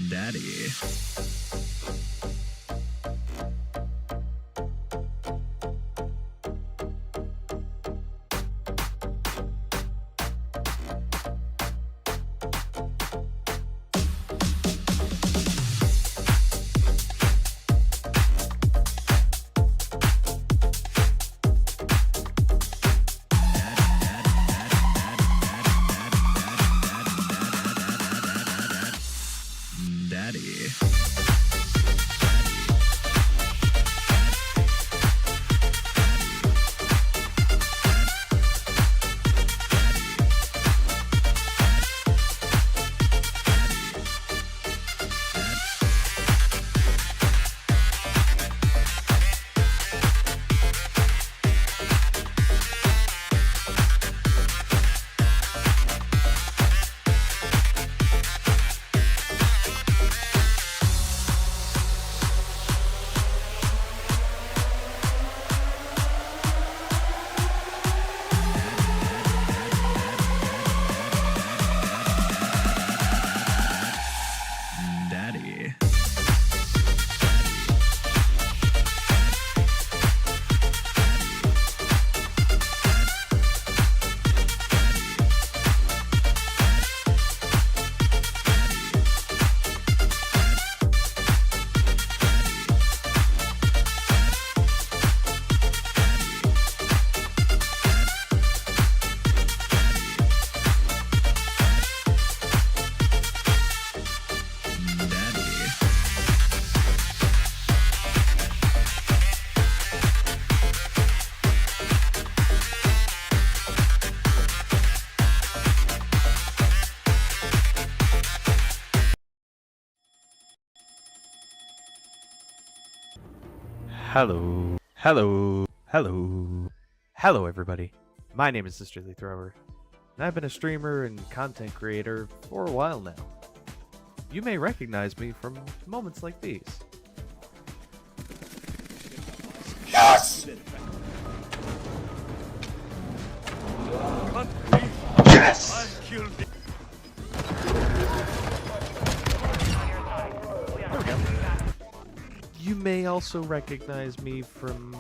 Daddy. Daddy. Daddy. Hello, hello, hello, hello everybody. My name is Sisterly Thrower, and I've been a streamer and content creator for a while now. You may recognize me from moments like these. Yes! Yes! You may also recognize me from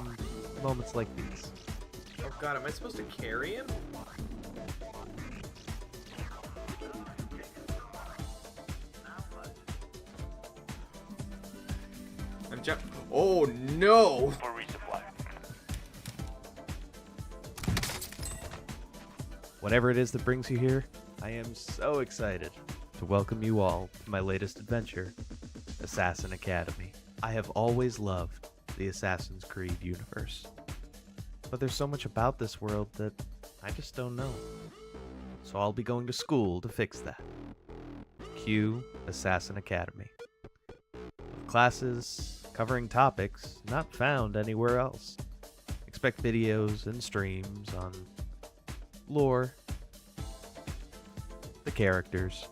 moments like these. Oh god, am I supposed to carry him? I'm jump. Oh no! For resupply. Whatever it is that brings you here, I am so excited to welcome you all to my latest adventure, Assassin Academy. I have always loved the Assassin's Creed universe, but there's so much about this world that I just don't know. So I'll be going to school to fix that. Cue Assassin Academy. With classes covering topics not found anywhere else. Expect videos and streams on lore, the characters,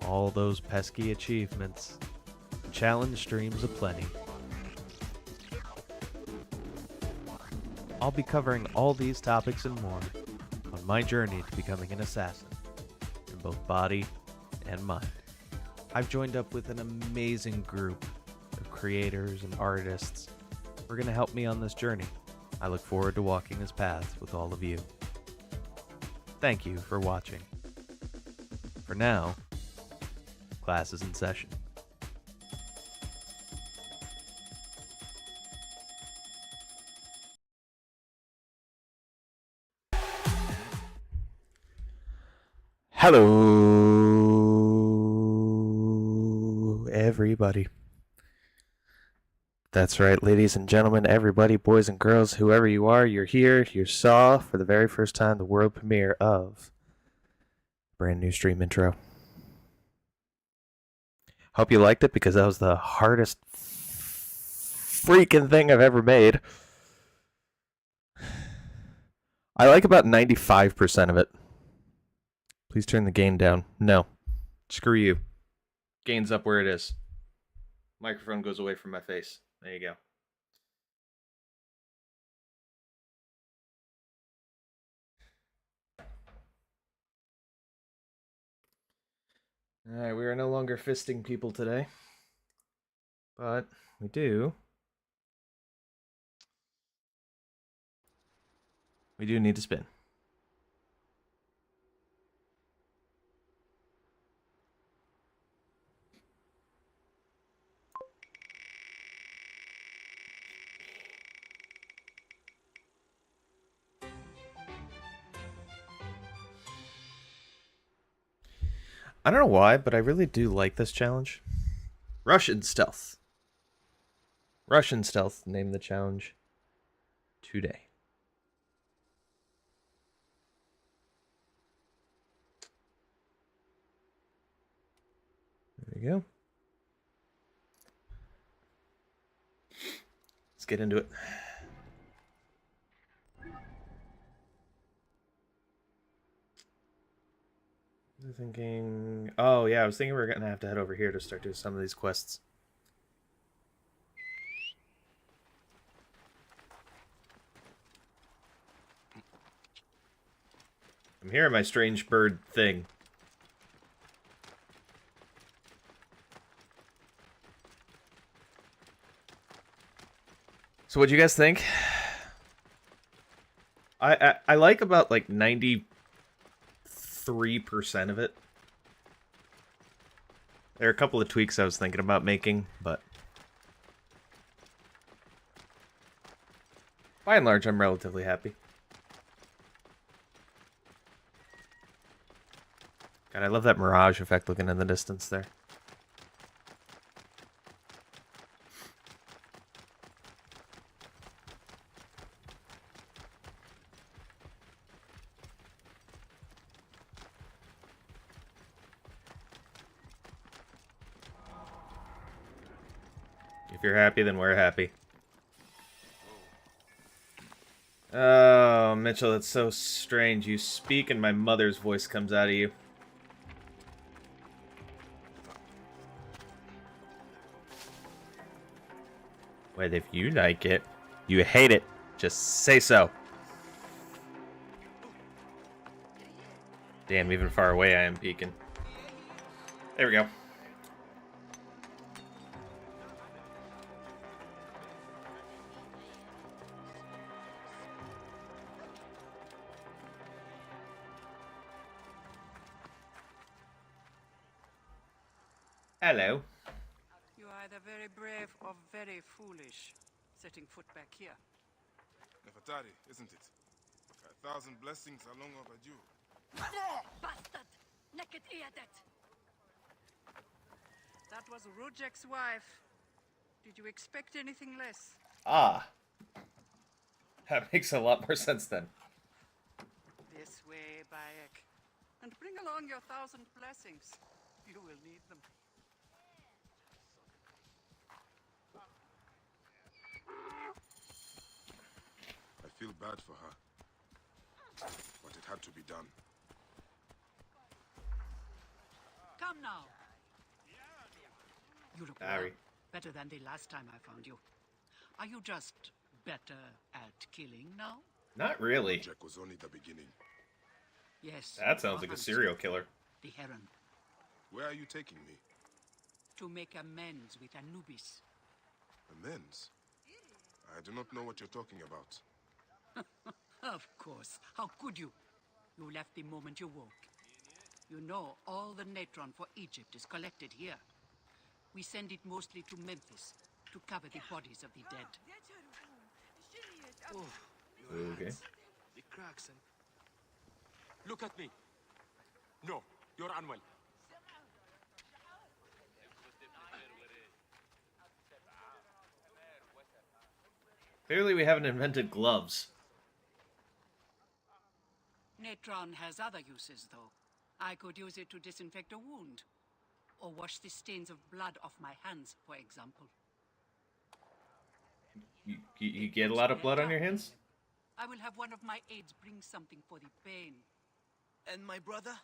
all those pesky achievements, and challenge streams aplenty. I'll be covering all these topics and more on my journey to becoming an assassin, in both body and mind. I've joined up with an amazing group of creators and artists who are going to help me on this journey. I look forward to walking this path with all of you. Thank you for watching. For now, class is in session. Hello, everybody. That's right, ladies and gentlemen, everybody, boys and girls, whoever you are, you're here. You saw for the very first time the world premiere of brand new stream intro. Hope you liked it because that was the hardest freaking thing I've ever made. I like about 95% of it. Please turn the gain down. No. Screw you. Gain's up where it is. Microphone goes away from my face. There you go. Alright, we are no longer fisting people today. But we do. We do need to spin. I don't know why, but I really do like this challenge. Russian Stealth. Russian Stealth named the challenge today. There you go. Let's get into it. I'm thinking... Oh, yeah, I was thinking we were going to have to head over here to start doing some of these quests. I'm hearing my strange bird thing. So what do you guys think? I like about like 93% of it. There are a couple of tweaks I was thinking about making, but by and large I'm relatively happy. God, I love that mirage effect looking in the distance there. If you're happy, then we're happy. Oh, Mitchell, that's so strange. You speak and my mother's voice comes out of you. Well, if you like it, you hate it, just say so. Damn, even far away I am peeking. There we go. Hello. You are either very brave or very foolish, setting foot back here. Nefertari, isn't it? 1,000 blessings are long overdue. Bastard! Naked Iadet! That was Rujak's wife. Did you expect anything less? Ah. That makes a lot more sense then. This way, Bayek. And bring along your 1,000 blessings. You will need them. I feel bad for her. But it had to be done. Come now. You look Sorry. well. Better than the last time I found you. Are you just better at killing now? Not really. Jack was only the beginning. Yes. That sounds like a hunt serial killer. The heron. Where are you taking me? To make amends with Anubis. Amends? I do not know what you're talking about. Of course. How could you? You left the moment you woke. You know all the natron for Egypt is collected here. We send it mostly to Memphis to cover the bodies of the dead. Oh, Okay. The cracks and... Look at me. No, you're unwell. Clearly we haven't invented gloves. natron has other uses, though. I could use it to disinfect a wound. Or wash the stains of blood off my hands, for example. You get a lot of blood on your hands? I will have one of my aides bring something for the pain. And my brother?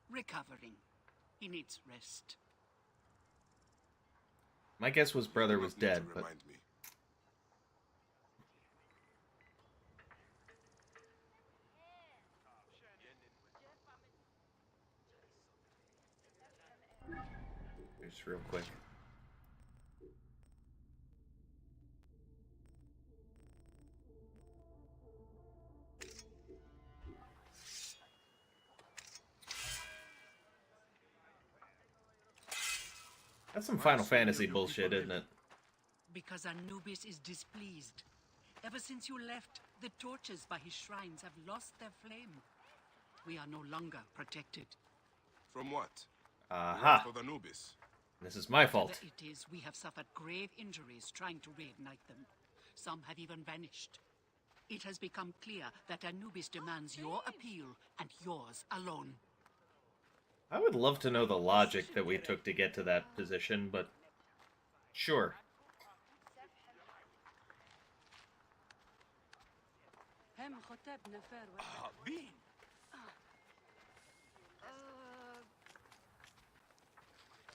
Recovering. He needs rest. My guess was brother You was don't need dead, to but remind me. Just real quick. That's some Final Fantasy bullshit, isn't it? Because Anubis is displeased. Ever since you left, the torches by his shrines have lost their flame. We are no longer protected. From what? Aha. For the Anubis. This is my fault. Whatever it is, we have suffered grave injuries trying to reignite them. Some have even vanished. It has become clear that Anubis demands your appeal and yours alone. I would love to know the logic that we took to get to that position, but sure. بين.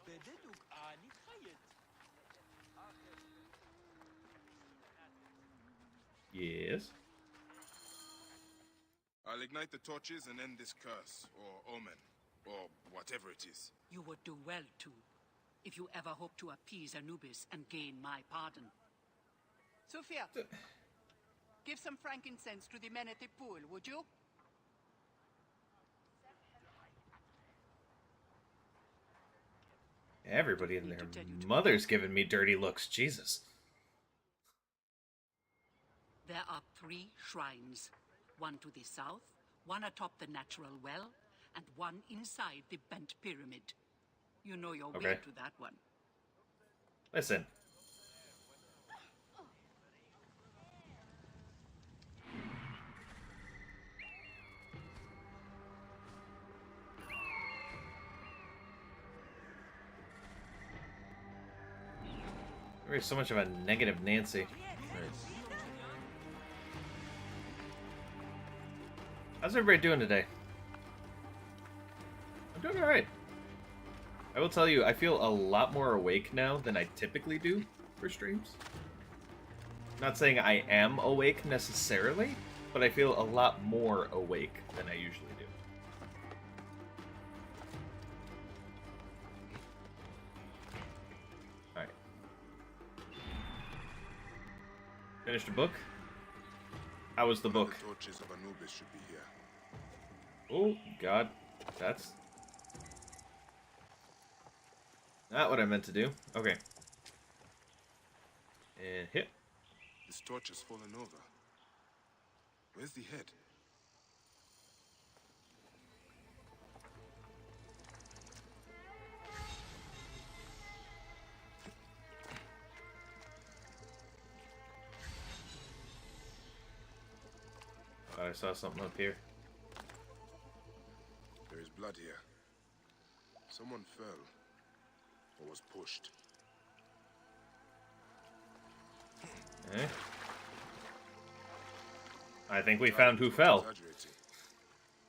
بددك آني خيط. Yes. I'll ignite the torches and end this curse, or omen, or whatever it is. You would do well to, if you ever hope to appease Anubis and gain my pardon. Sophia, give some frankincense to the men at the pool, would you? Everybody in their mother's giving me dirty looks. Jesus. There are 3 shrines. One to the south, one atop the natural well, and one inside the bent pyramid. You know your way Okay. to that one. Listen. There's so much of a negative Nancy. How's everybody doing today? I'm doing alright. I will tell you, I feel a lot more awake now than I typically do for streams. Not saying I am awake necessarily, but I feel a lot more awake than I usually do. Alright. Finished a book? How was the One of book? The torches of Anubis should be here. Oh, God. That's not what I meant to do. Okay. And hit. This torch has fallen over. Where's the head? Thought I saw something up here. There is blood here. Someone fell. Or was pushed. Eh? I think we found who fell. Exaggerating.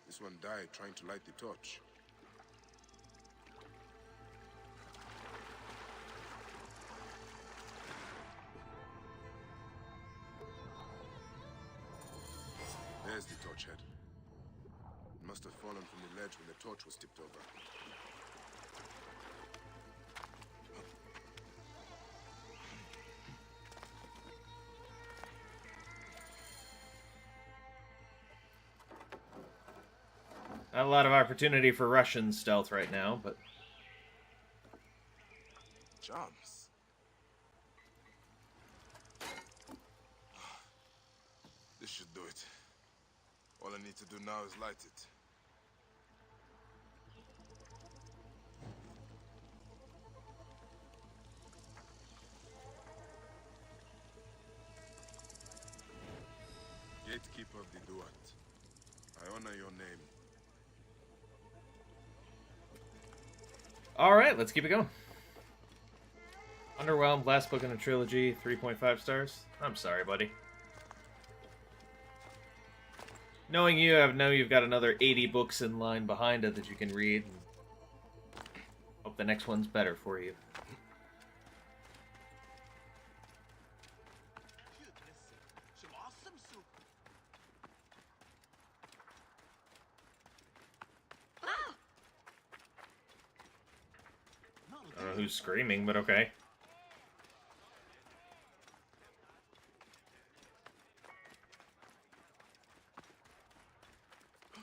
This one died trying to light the torch. There's the torch head. It must have fallen from the ledge when the torch was tipped over. Not a lot of opportunity for Russian stealth right now, but Jumps. This should do it. All I need to do now is light it. Gatekeeper of the Duat, I honor your name. alright, let's keep it going. Underwhelmed, last book in a trilogy, 3.5 stars. I'm sorry, buddy. Knowing you, I know you've got another 80 books in line behind it that you can read. And hope the next one's better for you. don't know who's screaming, but okay.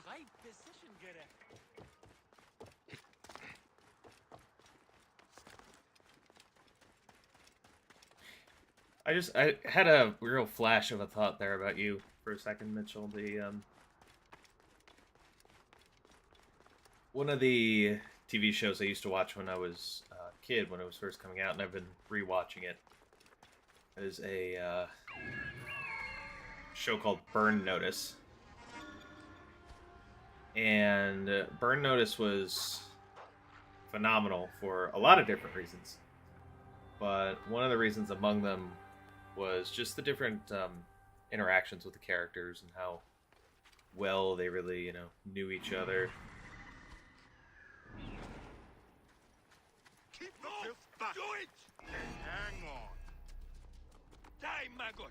Right position, Gere. I had a real flash of a thought there about you for a second, Mitchell. One of the TV shows I used to watch when I was a kid, when it was first coming out, and I've been rewatching it, is a show called Burn Notice. And Burn Notice was phenomenal for a lot of different reasons. But one of the reasons among them was just the different interactions with the characters and how well they really, knew each other. Keep no, back. Do it! Hang on. Die, maggot!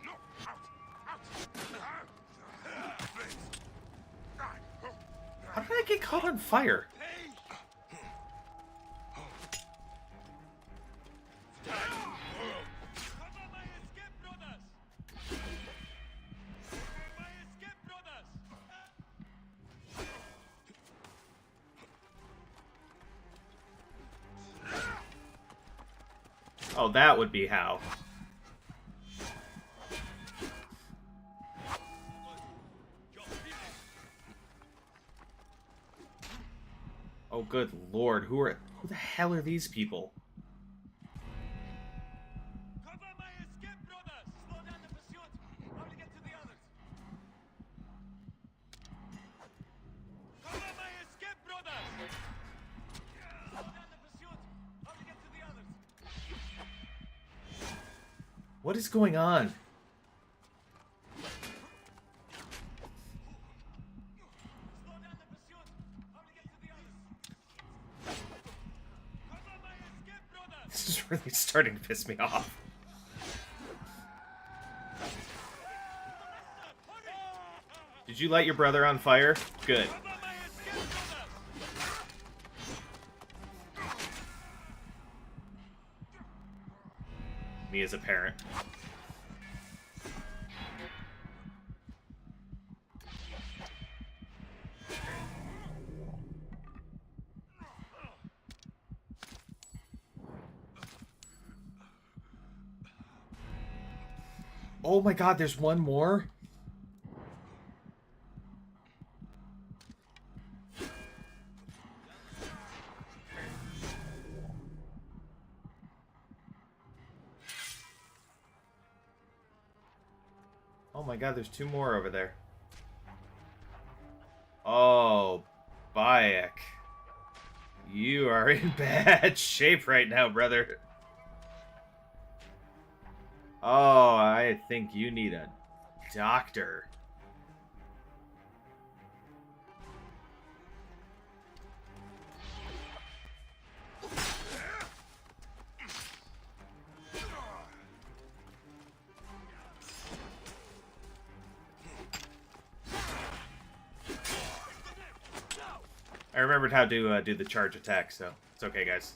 No, out! How did I get caught on fire? Oh, that would be how. Oh, good lord. Who the hell are these people? Cover my escape, brothers! Slow down the pursuit. How to get to the others? Cover my escape, brothers! Slow down the pursuit. How to get to the others? What is going on? Slow down the pursuit. How to get to the others? Cover my escape, brothers! This is really starting to piss me off. Did you light your brother on fire? Good. Cover my escape, brothers! Me as a parent. Oh my god, there's one more? Oh my god, there's two more over there. Oh, Bayek. You are in bad shape right now, brother. Oh, I think you need a doctor. I remembered how to do the charge attack, so it's okay, guys.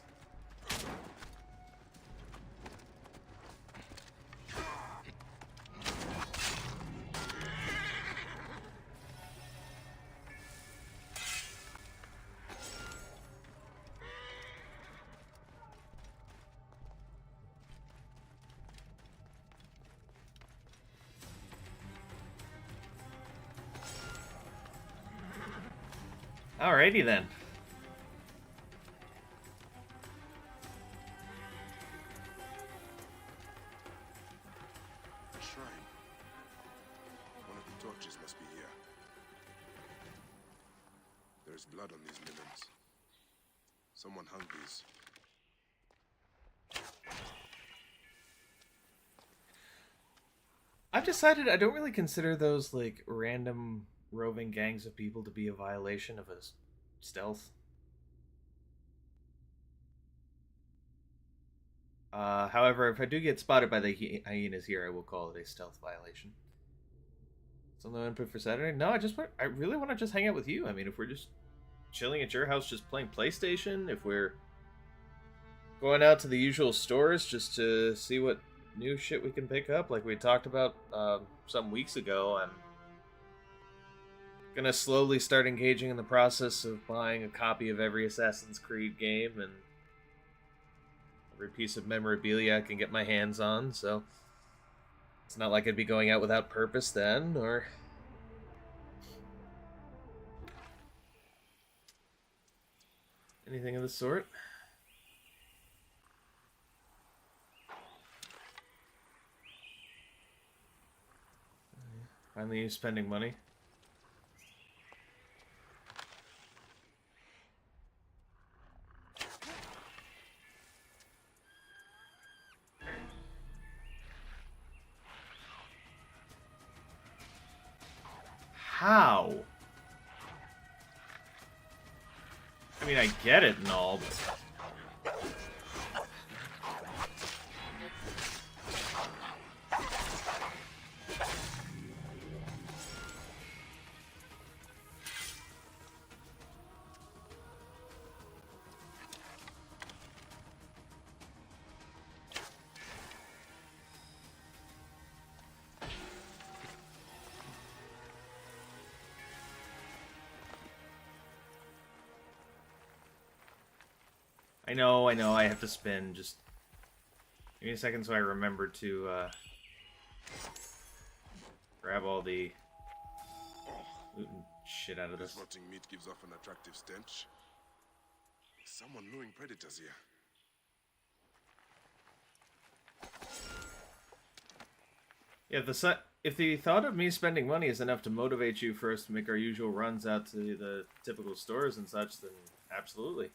Alrighty then. A shrine. One of the torches must be here. There's blood on these linens. Someone hung these. I've decided I don't really consider those like random roving gangs of people to be a violation of a stealth. However, if I do get spotted by the hyenas here, I will call it a stealth violation. Something input for Saturday? No, I really want to just hang out with you. I mean, if we're just chilling at your house, just playing PlayStation, if we're going out to the usual stores just to see what new shit we can pick up, like we talked about some weeks ago, I'm gonna slowly start engaging in the process of buying a copy of every Assassin's Creed game and every piece of memorabilia I can get my hands on, so it's not like I'd be going out without purpose then, or anything of the sort. Finally spending money. How? I mean, I get it and all, but... I know, I have to spin. Just give me a second so I remember to grab all the loot and shit out of This this. rotting meat gives off an attractive stench. Someone luring predators here. Yeah, if the thought of me spending money is enough to motivate you for us to make our usual runs out to the typical stores and such, then absolutely.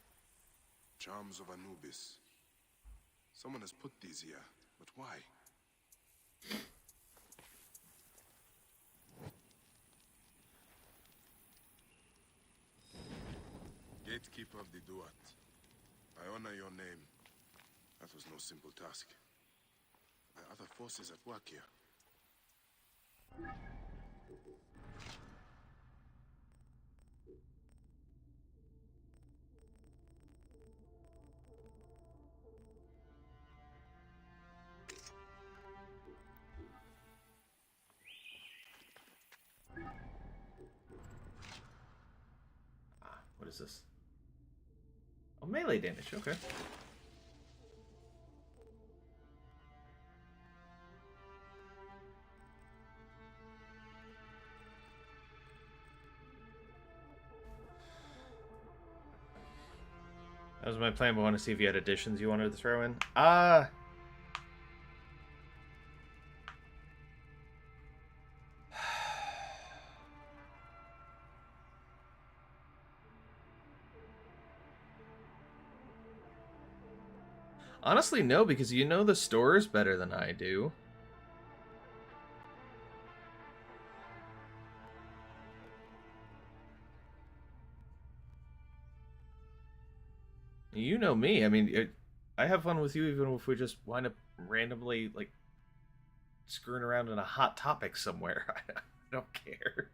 Charms of Anubis. Someone has put these here, but why? Gatekeeper of the Duat. I honor your name. That was no simple task. Are other forces at work here? What is this? Oh, melee damage, okay. That was my plan, but I want to see if you had additions you wanted to throw in. Honestly, no, because you know the stores better than I do. You know me. I mean, I have fun with you even if we just wind up randomly, like, screwing around in a hot topic somewhere. I don't care.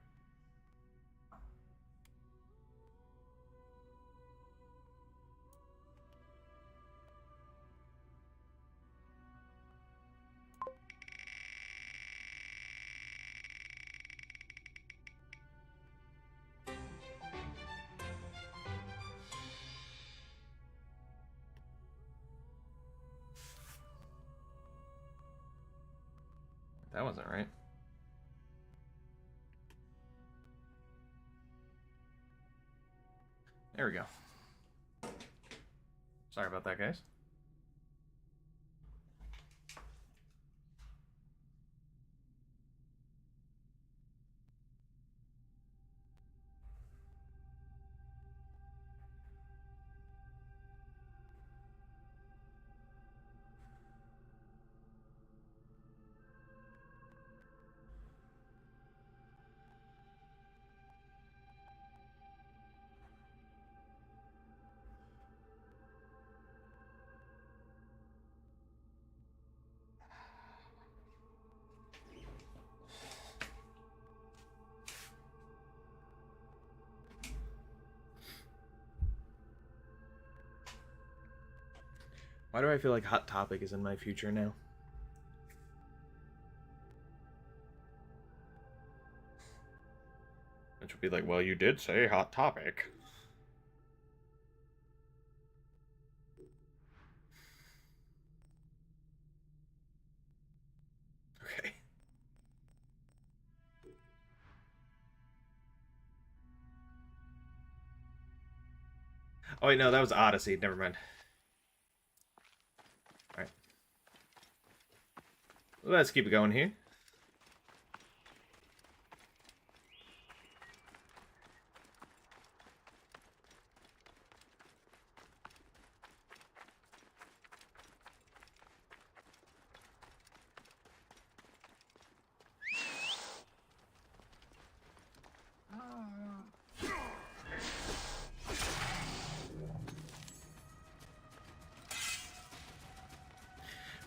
That wasn't right. There we go. Sorry about that, guys. Why do I feel like Hot Topic is in my future now? Which would be like, well, you did say Hot Topic. Okay. Oh wait, no, that was Odyssey. Never mind. All right. Let's keep it going here.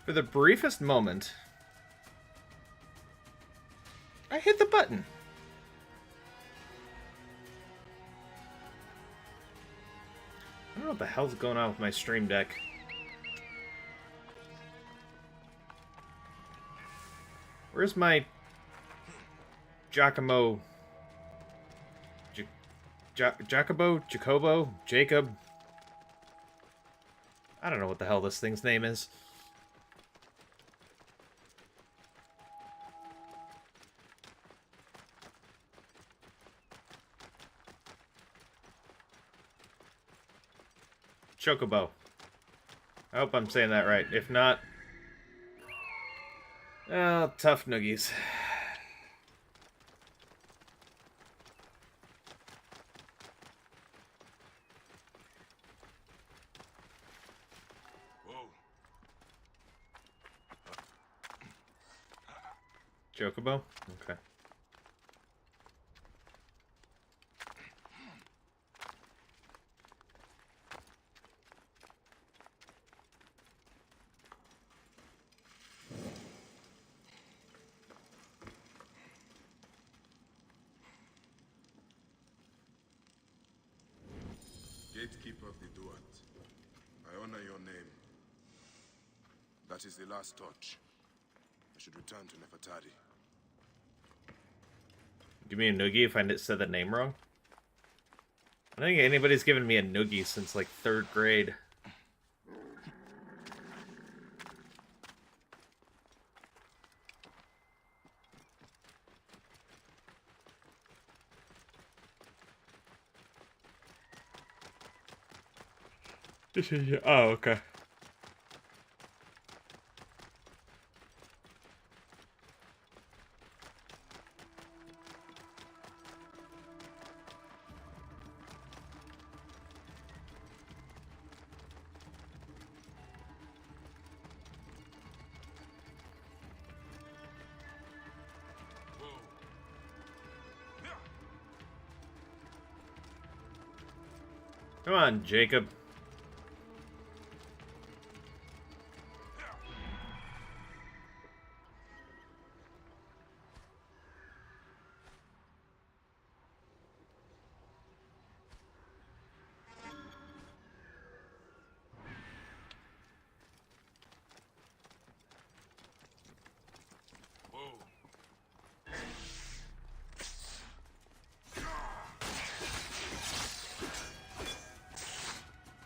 For the briefest moment, I hit the button. I don't know what the hell's going on with my stream deck. Where's my Giacomo? Jacobo? Jacob? I don't know what the hell this thing's name is. Chocobo. I hope I'm saying that right. If not, well, tough noogies. Whoa. Chocobo? Okay. Gatekeeper of the Duat, I honor your name. That is the last touch. I should return to Nefertari. Give me a noogie if I said the name wrong. I don't think anybody's given me a noogie since like 3rd grade. Oh, okay. Come on, Jacob. Whoa.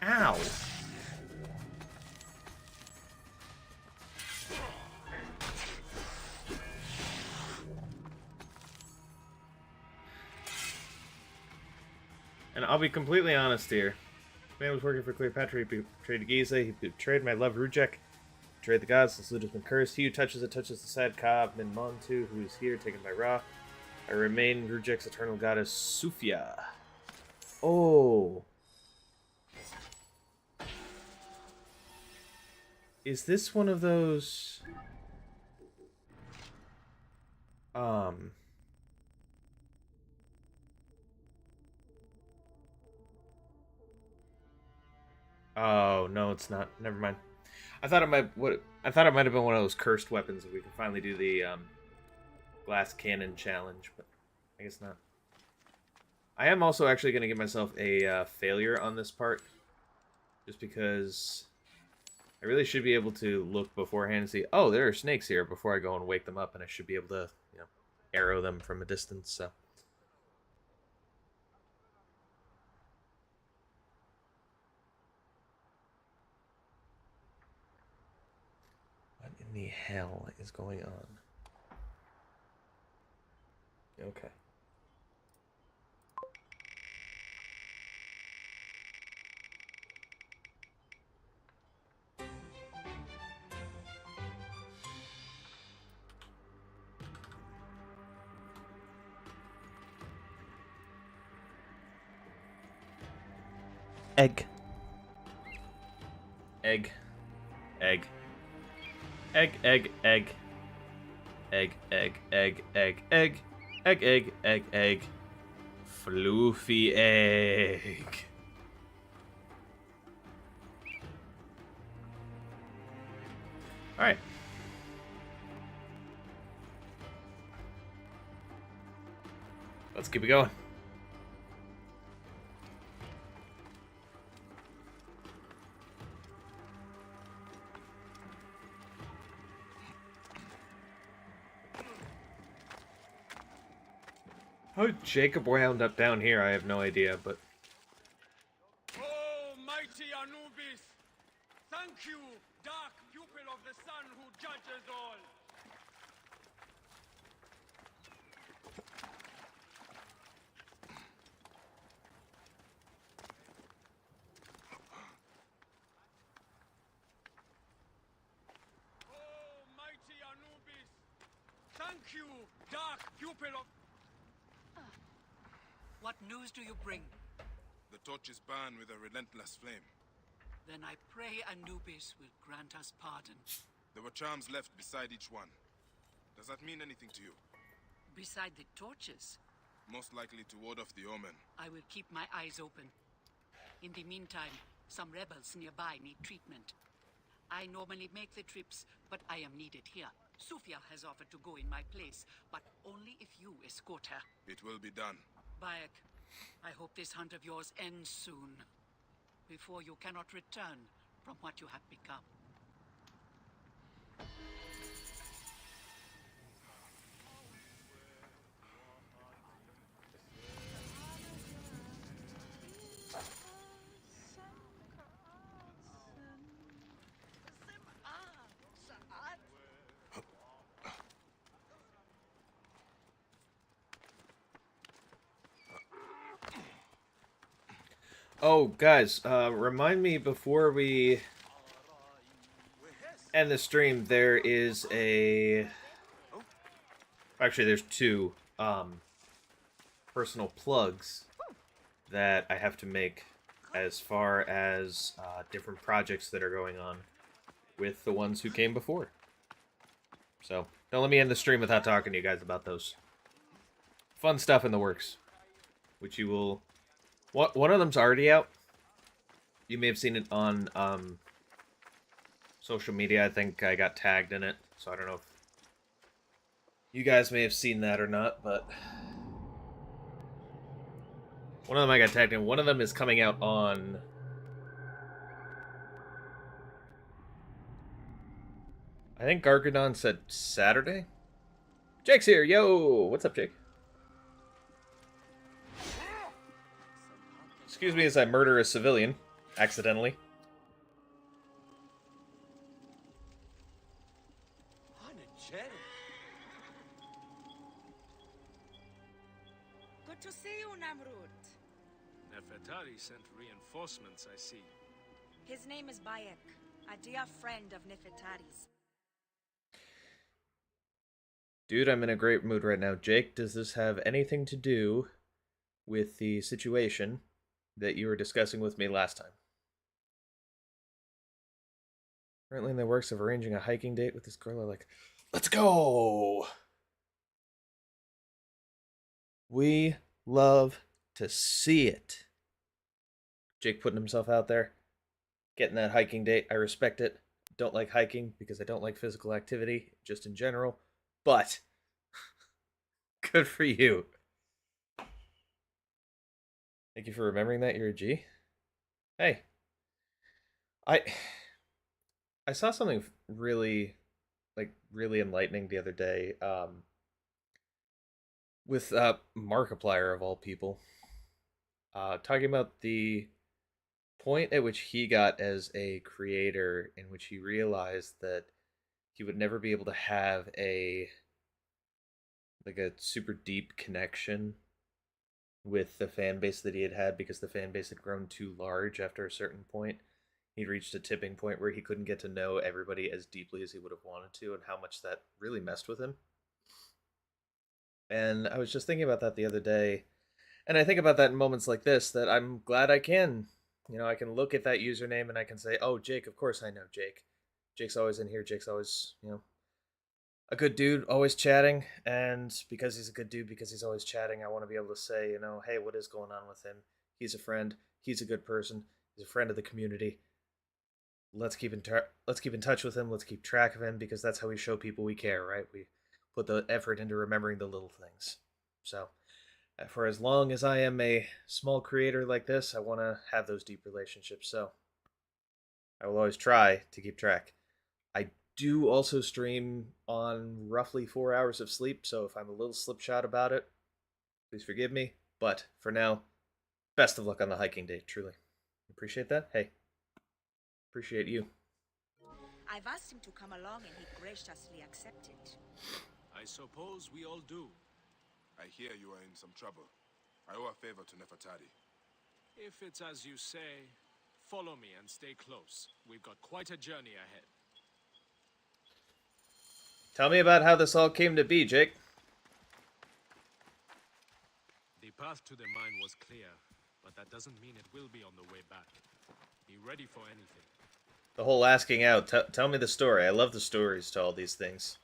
Ow. And I'll be completely honest here. This man was working for Cleopatra. He betrayed Giza. He betrayed my love, Rujek. Betrayed the gods. This loot has been cursed. He who touches it touches the sad Ka Min Montu, who is here, taken by Ra. I remain Rujek's eternal goddess, Sufia. Oh. Is this one of those... Oh, no, it's not. Never mind. I thought it might have been one of those cursed weapons if we could finally do the glass cannon challenge, but I guess not. I am also actually going to give myself a failure on this part, just because I really should be able to look beforehand and see, oh, there are snakes here before I go and wake them up, and I should be able to, arrow them from a distance, so. What in the hell is going on? Okay. Egg. Egg. Egg. Egg, egg, egg. Egg, egg, egg, egg, egg. Egg, egg, egg, egg. Floofy egg. Alright. Let's keep it going. How did Jacob wound up down here? I have no idea, but... Oh, mighty Anubis! Thank you, dark pupil of the sun who judges all! Oh, mighty Anubis! Thank you, dark pupil of... What news do you bring? The torches burn with a relentless flame. Then I pray Anubis will grant us pardon. There were charms left beside each one. Does that mean anything to you? Beside the torches, Most likely to ward off the omen. I will keep my eyes open. In the meantime, some rebels nearby need treatment. I normally make the trips, but I am needed here. Sufia has offered to go in my place, but only if you escort her. It will be done. Bayek, I hope this hunt of yours ends soon, before you cannot return from what you have become. Oh, guys, remind me before we end the stream, there is a... Actually, there's two personal plugs that I have to make as far as different projects that are going on with the ones who came before. So, don't let me end the stream without talking to you guys about those. Fun stuff in the works, which you will... One of them's already out. You may have seen it on social media. I think I got tagged in it, so I don't know if you guys may have seen that or not, but one of them I got tagged in. One of them is coming out on... I think Gargadon said Saturday? Jake's here! Yo! What's up, Jake? Excuse me as I murder a civilian, accidentally. Good to see you, Namrud. Nefertari sent reinforcements, I see. His name is Bayek, a dear friend of Nefertari's. Dude, I'm in a great mood right now. Jake, does this have anything to do with the situation that you were discussing with me last time? Currently in the works of arranging a hiking date with this girl. Like, let's go! We love to see it. Jake putting himself out there, getting that hiking date. I respect it. Don't like hiking because I don't like physical activity, just in general. But, good for you. Thank you for remembering that. You're a G. Hey. I saw something really, like, really enlightening the other day, with Markiplier of all people, talking about the point at which he got as a creator, in which he realized that he would never be able to have a super deep connection with the fan base that he had had, because the fan base had grown too large after a certain point. He'd reached a tipping point where he couldn't get to know everybody as deeply as he would have wanted to, and how much that really messed with him. And I was just thinking about that the other day, and I think about that in moments like this, that I'm glad I can. I can look at that username and I can say, "Oh, Jake, of course I know Jake. Jake's always in here. Jake's always, a good dude, always chatting." And because he's a good dude, because he's always chatting, I want to be able to say, "Hey, what is going on with him? He's a friend. He's a good person. He's a friend of the community. Let's keep in touch with him. Let's keep track of him, because that's how we show people we care, right? We put the effort into remembering the little things." So, for as long as I am a small creator like this, I want to have those deep relationships. So, I will always try to keep track. I do also stream on roughly 4 hours of sleep, so if I'm a little slipshod about it, please forgive me. But for now, best of luck on the hiking date, truly. Appreciate that. Hey, appreciate you. I've asked him to come along and he graciously accepted. I suppose we all do. I hear you are in some trouble. I owe a favor to Nefertari. If it's as you say, follow me and stay close. We've got quite a journey ahead. Tell me about how this all came to be, Jake. The path to the mine was clear, but that doesn't mean it will be on the way back. Be ready for anything. The whole asking out. Tell me the story. I love the stories to all these things.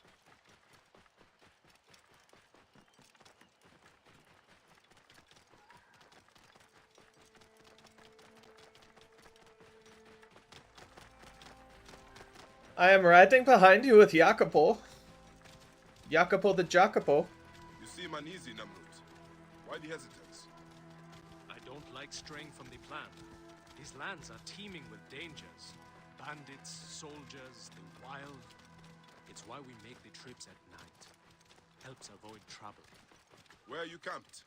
I am riding behind you with Jacopo. Jacopo the Jacopo. You seem uneasy, Namrud. Why the hesitance? I don't like straying from the plan. These lands are teeming with dangers. Bandits, soldiers, the wild. It's why we make the trips at night. Helps avoid trouble. Where are you camped?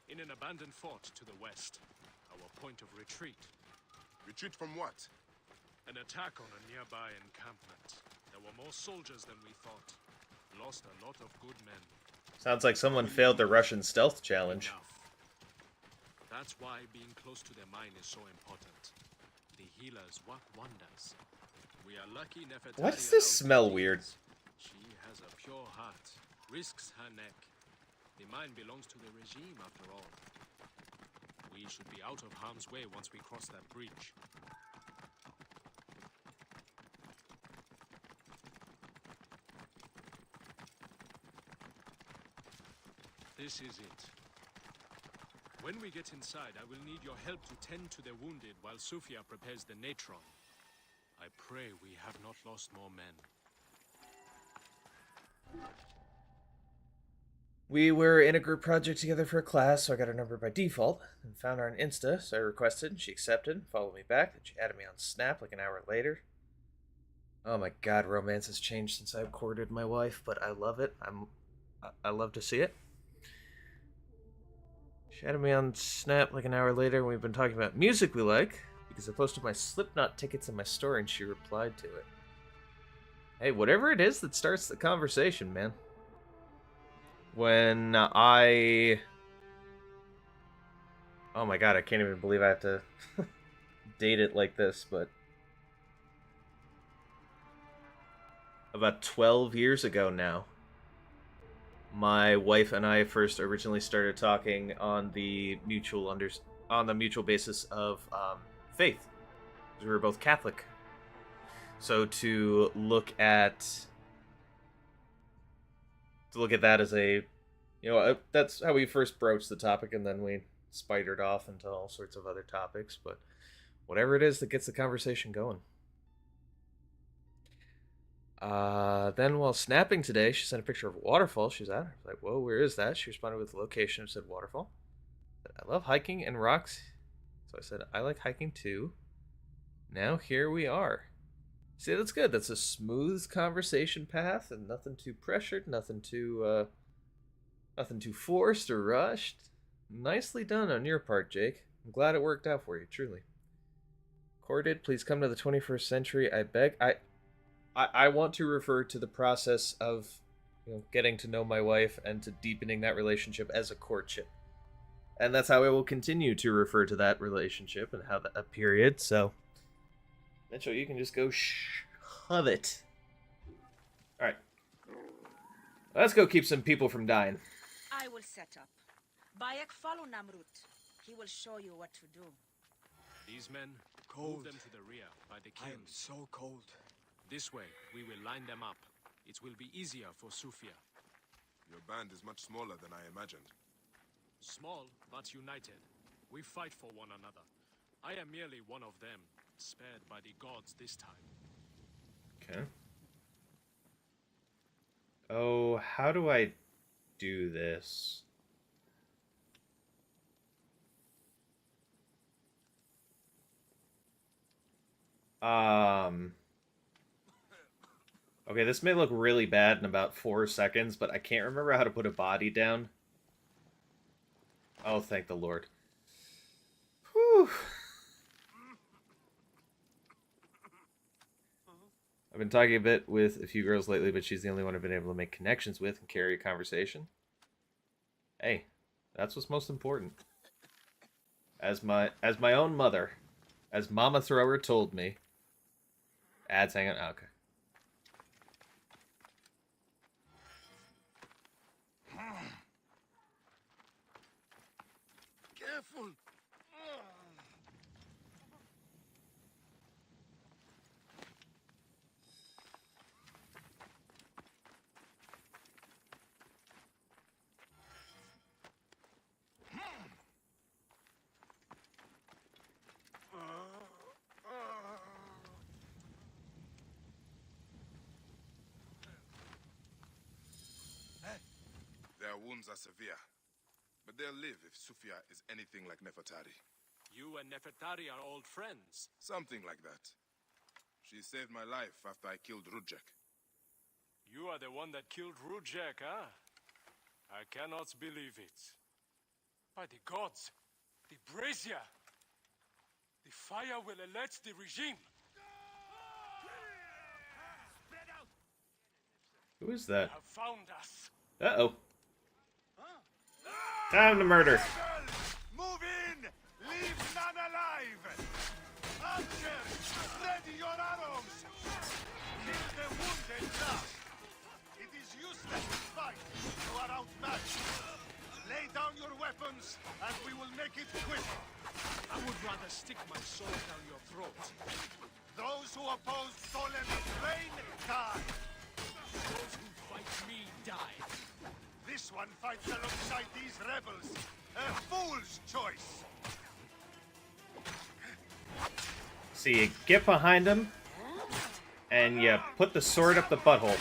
In an abandoned fort to the west. Our point of retreat. Retreat from what? An attack on a nearby encampment. There were more soldiers than we thought. Lost a lot of good men. Sounds like someone failed the Russian stealth challenge. Enough. That's why being close to the mine is so important. The healers work wonders. We are lucky Nefertari. Why does this smell weird? She has a pure heart. Risks her neck. The mine belongs to the regime after all. We should be out of harm's way once we cross that bridge. This is it. When we get inside, I will need your help to tend to the wounded while Sofia prepares the natron. I pray we have not lost more men. We were in a group project together for a class, so I got her number by default, and found her on Insta, so I requested, and she accepted, followed me back, and she added me on Snap like an hour later. Oh my god, romance has changed since I courted my wife, but I love it. I love to see it. She added me on Snap like an hour later, and we've been talking about music we like, because I posted my Slipknot tickets in my story, and she replied to it. Hey, whatever it is that starts the conversation, man. When I... Oh my god, I can't even believe I have to date it like this, but... About 12 years ago now, my wife and I first originally started talking on the mutual basis of faith, because we were both Catholic. So to look at that as a, that's how we first broached the topic, and then we spidered off into all sorts of other topics. But whatever it is that gets the conversation going. Then while snapping today, she sent a picture of a waterfall she's at. I was like, whoa, where is that? She responded with the location and said waterfall. I love hiking and rocks. So I said, I like hiking too. Now here we are. See, that's good. That's a smooth conversation path, and nothing too pressured, nothing too forced or rushed. Nicely done on your part, Jake. I'm glad it worked out for you, truly. Corded, please come to the 21st century. I beg. I want to refer to the process of, getting to know my wife and to deepening that relationship as a courtship, and that's how I will continue to refer to that relationship and how that period. So, Mitchell, you can just go shove it. All right, let's go keep some people from dying. I will set up. Bayek, follow Namrut. He will show you what to do. These men, Cold. move them to the rear by the I am kilns. so cold. This way, we will line them up. It will be easier for Sufia. Your band is much smaller than I imagined. Small, but united. We fight for one another. I am merely one of them, spared by the gods this time. Okay. Oh, how do I do this? Okay, this may look really bad in about 4 seconds, but I can't remember how to put a body down. Oh, thank the Lord. Whew. I've been talking a bit with a few girls lately, but she's the only one I've been able to make connections with and carry a conversation. Hey, that's what's most important. As my own mother, as Mama Thrower told me. Ads hanging out. Okay. Careful. Their wounds are severe, but they'll live if Sufia is anything like Nefertari. You and Nefertari are old friends. Something like that. She saved my life after I killed Rudjek. You are the one that killed Rudjek, huh? I cannot believe it. By the gods, the brazier! The fire will alert the regime! Who is that? They have found us! Uh-oh. Time to murder. Move in! Leave none alive! Archers, ready your arrows! Kill the wounded now! It is useless to fight. You are outmatched. Lay down your weapons, and we will make it quick. I would rather stick my sword down your throat. Those who oppose Ptolemy's reign die. Those who fight me die. This one fights alongside these rebels. A fool's choice. So you get behind him, and you put the sword up the butthole.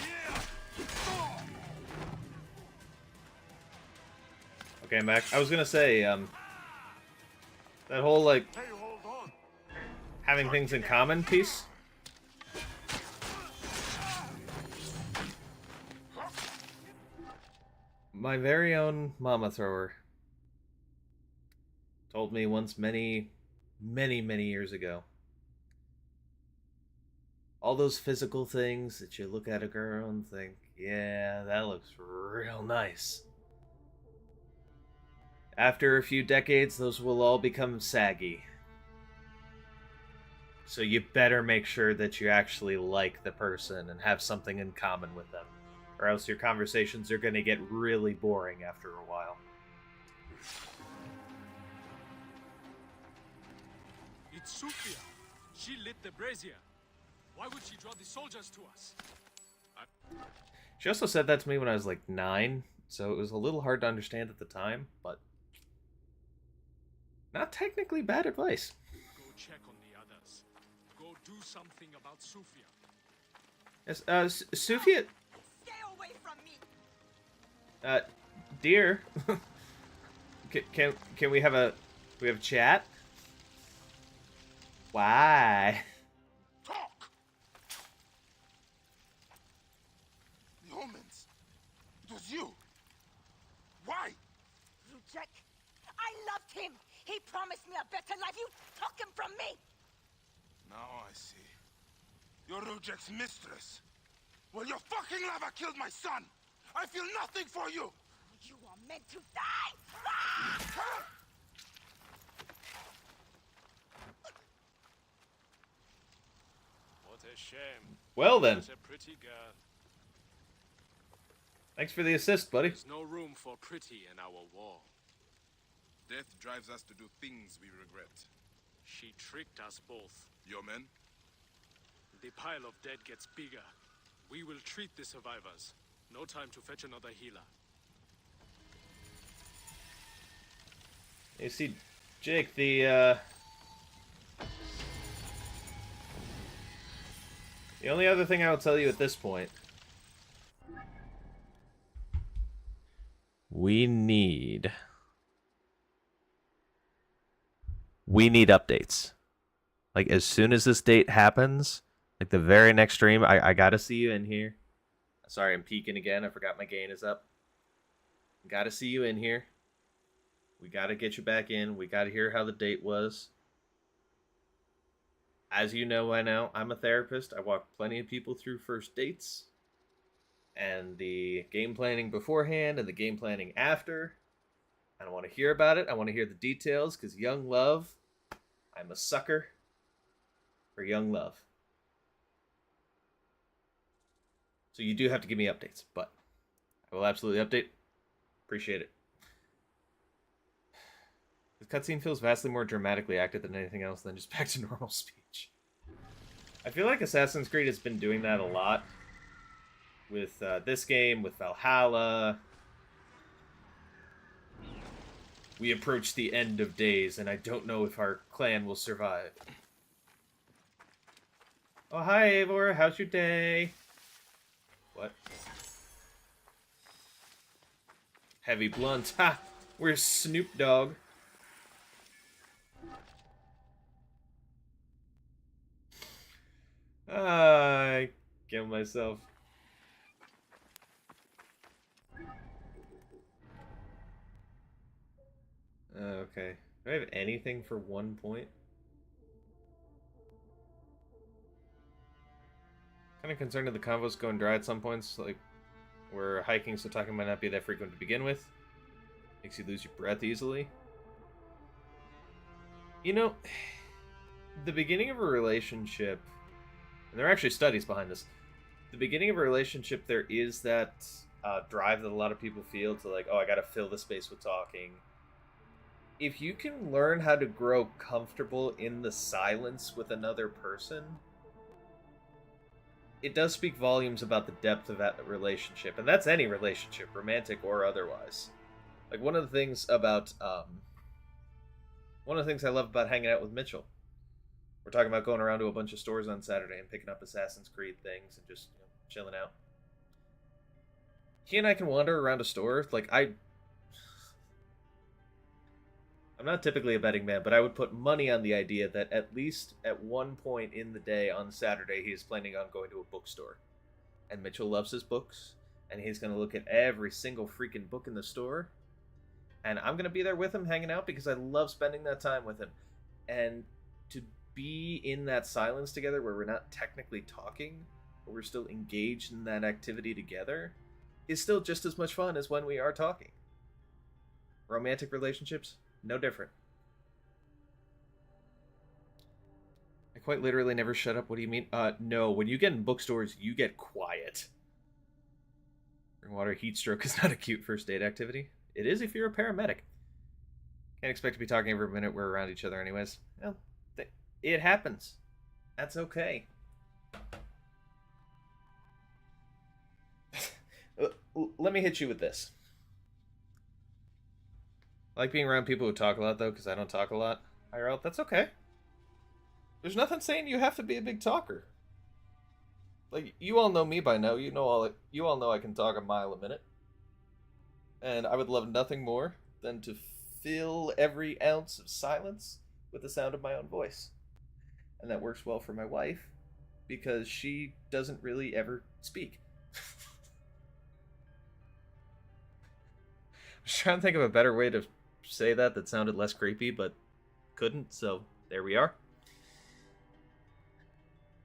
Okay, I'm back. I was gonna say, that whole, like, Hey, hold on. having things in common piece. My very own Mama Thrower told me once many years ago. All those physical things that you look at a girl and think, yeah, that looks real nice. After a few decades, those will all become saggy. So you better make sure that you actually like the person and have something in common with them, or else your conversations are going to get really boring after a while. It's Sufia. She lit the brazier. Why would she draw the soldiers to us? She also said that to me when I was like 9, so it was a little hard to understand at the time, but not technically bad advice. Go check on the others. Go do something about Sufia. Yes, Sufia, Stay away from me! dear, can we have a chat? Why? Talk! Rojek. I loved him. He promised me a better life. You took him from me. Now I see. You're Rojek's mistress. Well, your fucking lava killed my son. I feel nothing for you. You are meant to die. Ah! What a shame. Well then, Such a pretty girl. thanks for the assist, buddy. There's no room for pretty in our war. Death drives us to do things we regret. She tricked us both. Your men? The pile of dead gets bigger. We will treat the survivors. No time to fetch another healer. You see, Jake, the only other thing I'll tell you at this point, we need updates. Like, as soon as this date happens, like the very next stream, I gotta see you in here. Sorry, I'm peeking again. I forgot my gain is up. Gotta see you in here. We gotta get you back in. We gotta hear how the date was. As you know by now, I'm a therapist. I walk plenty of people through first dates. And the game planning beforehand and the game planning after. I don't want to hear about it. I want to hear the details, because young love, I'm a sucker for young love. So you do have to give me updates, but I will absolutely update. Appreciate it. The cutscene feels vastly more dramatically acted than anything else than just back to normal speech. I feel like Assassin's Creed has been doing that a lot. With this game, with Valhalla. We approach the end of days, and I don't know if our clan will survive. Oh, hi, Eivor. How's your day? What? Heavy blunt. Ha! Where's Snoop Dogg? I killed myself. Okay. Do I have anything for 1 point? Kind of concerned that the convo's going dry at some points, like where hiking, so talking might not be that frequent to begin with. Makes you lose your breath easily. You know, the beginning of a relationship, and there are actually studies behind this, the beginning of a relationship, there is that drive that a lot of people feel to like, oh, I gotta fill the space with talking. If you can learn how to grow comfortable in the silence with another person, it does speak volumes about the depth of that relationship. And that's any relationship, romantic or otherwise. Like, one of the things about, one of the things I love about hanging out with Mitchell, we're talking about going around to a bunch of stores on Saturday and picking up Assassin's Creed things and just, chilling out. He and I can wander around a store, like, I'm not typically a betting man, but I would put money on the idea that at least at one point in the day on Saturday, he is planning on going to a bookstore. And Mitchell loves his books, and he's going to look at every single freaking book in the store. And I'm going to be there with him, hanging out, because I love spending that time with him. And to be in that silence together where we're not technically talking, but we're still engaged in that activity together, is still just as much fun as when we are talking. Romantic relationships? No different. I quite literally never shut up. What do you mean? No. When you get in bookstores, you get quiet. Water heat stroke is not a cute first date activity. It is if you're a paramedic. Can't expect to be talking every minute we're around each other anyways. Well, it happens. That's okay. Let me hit you with this. I like being around people who talk a lot, though, because I don't talk a lot. IRL, that's okay. There's nothing saying you have to be a big talker. Like, you all know me by now. You all know I can talk a mile a minute. And I would love nothing more than to fill every ounce of silence with the sound of my own voice. And that works well for my wife, because she doesn't really ever speak. I'm just trying to think of a better way to say that sounded less creepy, but couldn't, so there we are.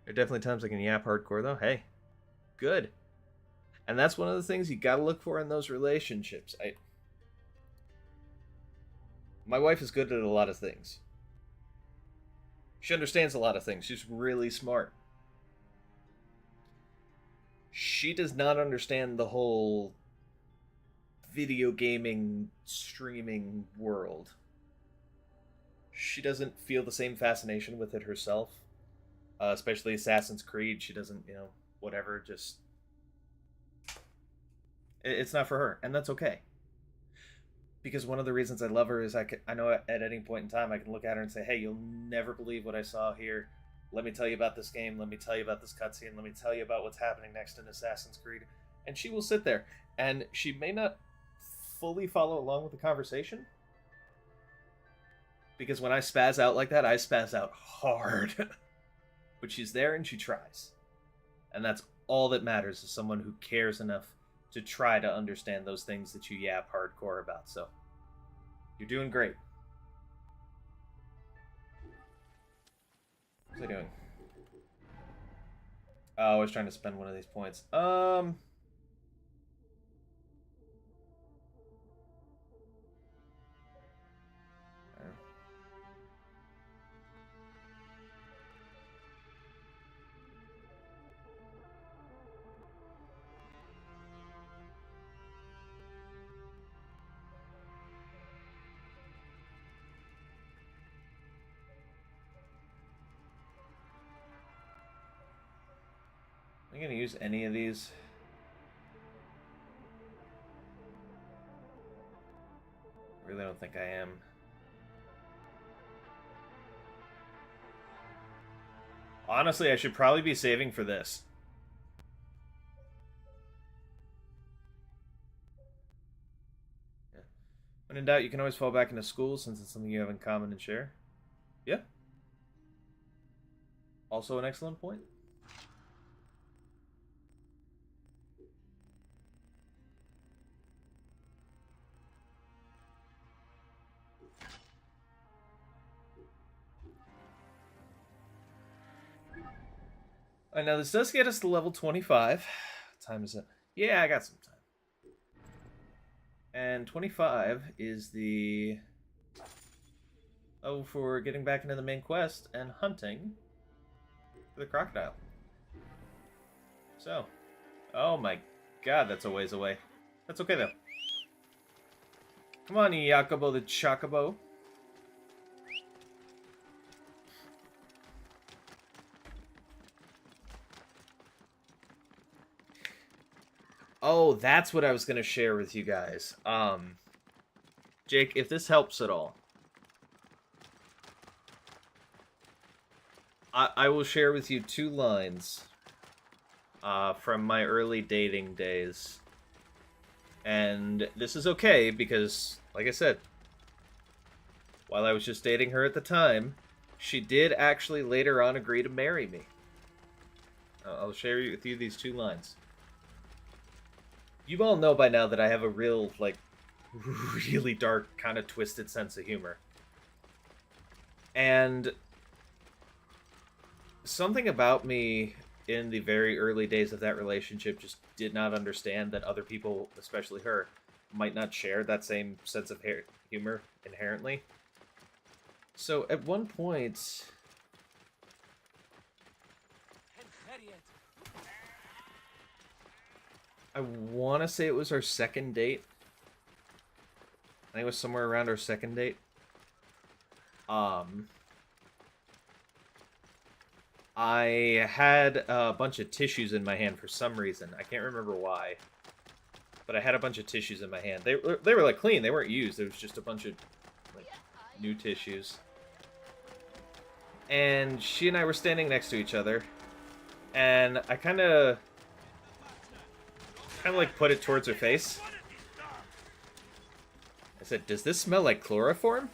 There are definitely times I can yap hardcore, though. Hey, good. And that's one of the things you gotta look for in those relationships. My wife is good at a lot of things. She understands a lot of things. She's really smart. She does not understand the whole video gaming, streaming world. She doesn't feel the same fascination with it herself. Especially Assassin's Creed. She doesn't, whatever, just... It's not for her, and that's okay. Because one of the reasons I love her is I know at any point in time I can look at her and say, hey, you'll never believe what I saw here. Let me tell you about this game. Let me tell you about this cutscene. Let me tell you about what's happening next in Assassin's Creed. And she will sit there. And she may not fully follow along with the conversation. Because when I spaz out like that, I spaz out hard. But she's there and she tries. And that's all that matters, is someone who cares enough to try to understand those things that you yap hardcore about. So, you're doing great. What's I doing? Oh, I was trying to spend one of these points. Am I gonna use any of these? I really don't think I am. Honestly, I should probably be saving for this. Yeah. When in doubt, you can always fall back into school since it's something you have in common and share. Yeah. Also an excellent point. Alright, now this does get us to level 25. What time is it? Yeah, I got some time. And 25 is the... Oh, for getting back into the main quest and hunting for the crocodile. So. Oh my god, that's a ways away. That's okay, though. Come on, Jacobo the Chocobo. Oh, that's what I was going to share with you guys. Jake, if this helps at all, I will share with you 2 lines from my early dating days. And this is okay because, like I said, while I was just dating her at the time, she did actually later on agree to marry me. I'll share with you these 2 lines. You all know by now that I have a real, really dark, kind of twisted sense of humor. And something about me in the very early days of that relationship just did not understand that other people, especially her, might not share that same sense of humor inherently. So at one point... I want to say it was our second date. I think it was somewhere around our second date. I had a bunch of tissues in my hand for some reason. I can't remember why. But I had a bunch of tissues in my hand. They were like clean. They weren't used. There was just a bunch of new tissues. And she and I were standing next to each other. And I kind of put it towards her face. I said, "Does this smell like chloroform?"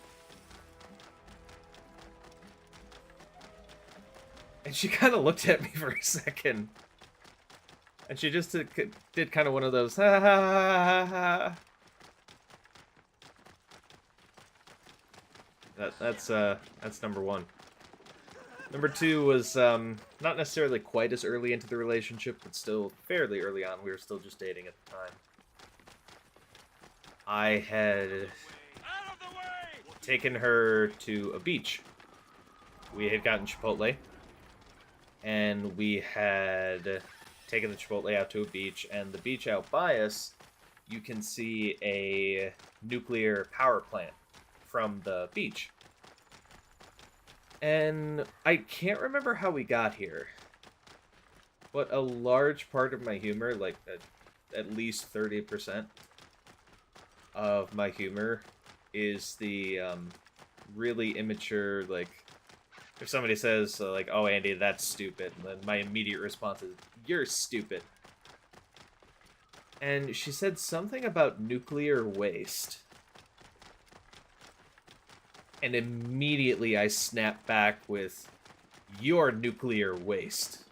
And she kind of looked at me for a second. And she just did kind of one of those, ha ha ha ha ha. That's number one. Number two was not necessarily quite as early into the relationship, but still fairly early on. We were still just dating at the time. I had Out of the way! taken her to a beach. We had gotten Chipotle, and we had taken the Chipotle out to a beach, and the beach out by us, you can see a nuclear power plant from the beach. And I can't remember how we got here, but a large part of my humor, like at least 30% of my humor, is the really immature, like, if somebody says, like, oh, Andy, that's stupid, and then my immediate response is, you're stupid. And she said something about nuclear waste. And immediately I snapped back with, you're nuclear waste.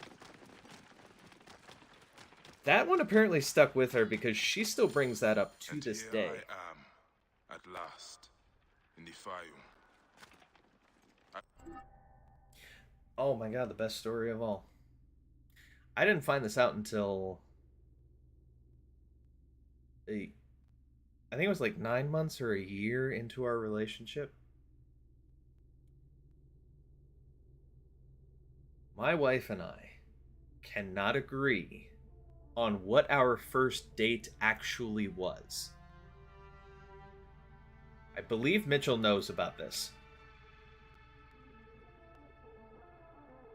That one apparently stuck with her because she still brings that up to this here day. I am, at last, in the Fayum. Oh my god, the best story of all. I didn't find this out until I think it was like 9 months or a year into our relationship. My wife and I cannot agree on what our first date actually was. I believe Mitchell knows about this.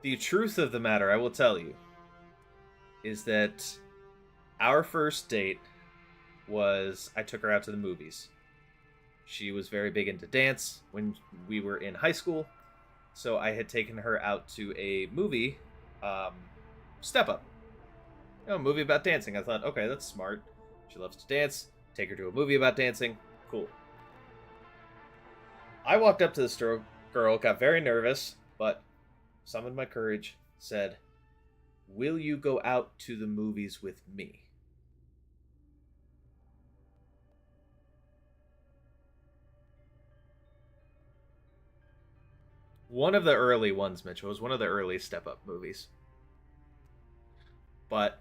The truth of the matter, I will tell you, is that our first date was I took her out to the movies. She was very big into dance when we were in high school, so I had taken her out to a movie, Step Up. You know, a movie about dancing. I thought, okay, that's smart. She loves to dance. Take her to a movie about dancing. Cool. I walked up to this girl, got very nervous, but summoned my courage, said, will you go out to the movies with me? One of the early ones, Mitchell. It was one of the early Step Up movies. But,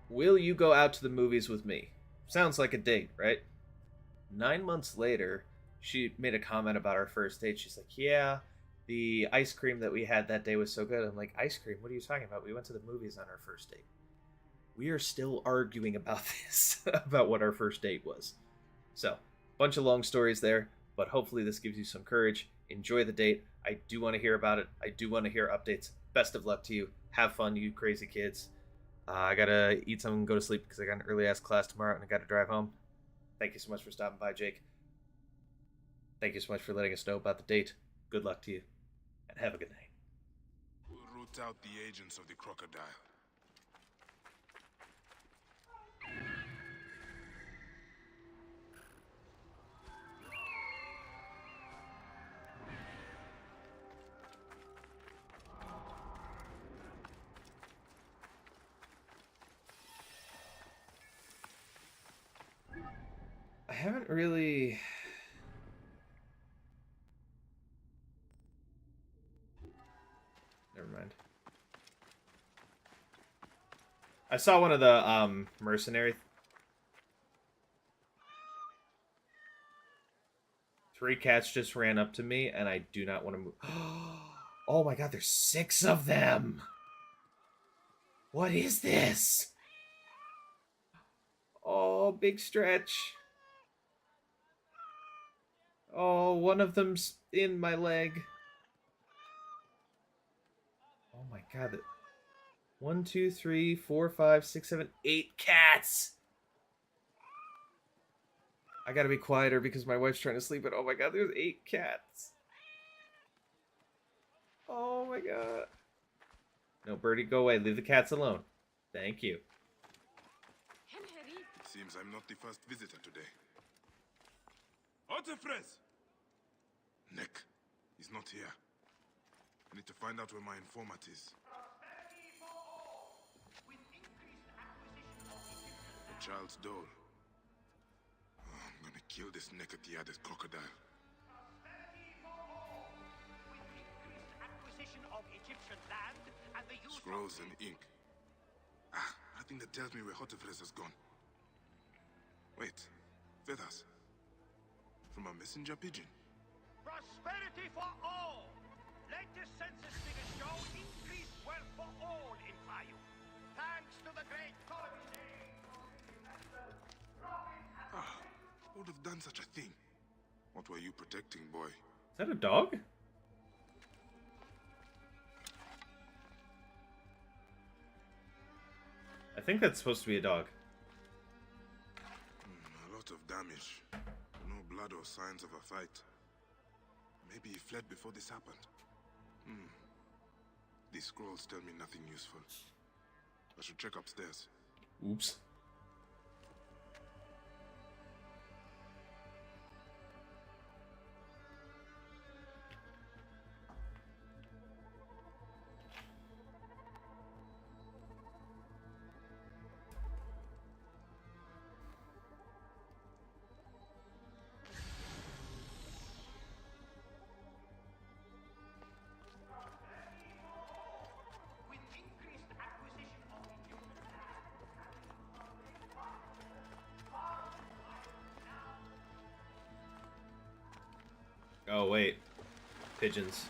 will you go out to the movies with me? Sounds like a date, right? 9 months later, she made a comment about our first date. She's like, yeah, the ice cream that we had that day was so good. I'm like, ice cream? What are you talking about? We went to the movies on our first date. We are still arguing about this, about what our first date was. So, bunch of long stories there, but hopefully this gives you some courage. Enjoy the date. I do want to hear about it. I do want to hear updates. Best of luck to you. Have fun, you crazy kids. I gotta eat something and go to sleep because I got an early-ass class tomorrow and I gotta drive home. Thank you so much for stopping by, Jake. Thank you so much for letting us know about the date. Good luck to you, and have a good night. We'll root out the agents of the crocodile. I haven't really... Never mind. I saw one of the mercenary. 3 cats just ran up to me, and I do not want to move. Oh my god, there's 6 of them! What is this? Oh, big stretch. Oh, one of them's in my leg. Oh my god. 1, 2, 3, 4, 5, 6, 7, 8 cats! I gotta be quieter because my wife's trying to sleep, but oh my god, there's 8 cats. Oh my god. No, Birdie, go away. Leave the cats alone. Thank you. It seems I'm not the first visitor today. Otefres! Nick, he's not here. I need to find out where my informant is. The child's doll. Oh, I'm gonna kill this naked-eared crocodile. Egyptian land and the use Scrolls and ink. Ah, nothing that tells me where Hotefres has gone. Wait, feathers. From a messenger pigeon. prosperity for all. Latest census figures show increased wealth for all in Fayu. Thanks to the great colony. Ah, who would have done such a thing? What were you protecting, boy? Is that a dog? I think that's supposed to be a dog. A lot of damage. No blood or signs of a fight. Maybe he fled before this happened. These scrolls tell me nothing useful. I should check upstairs. Oops. With increased acquisition of Oh, wait. Pigeons.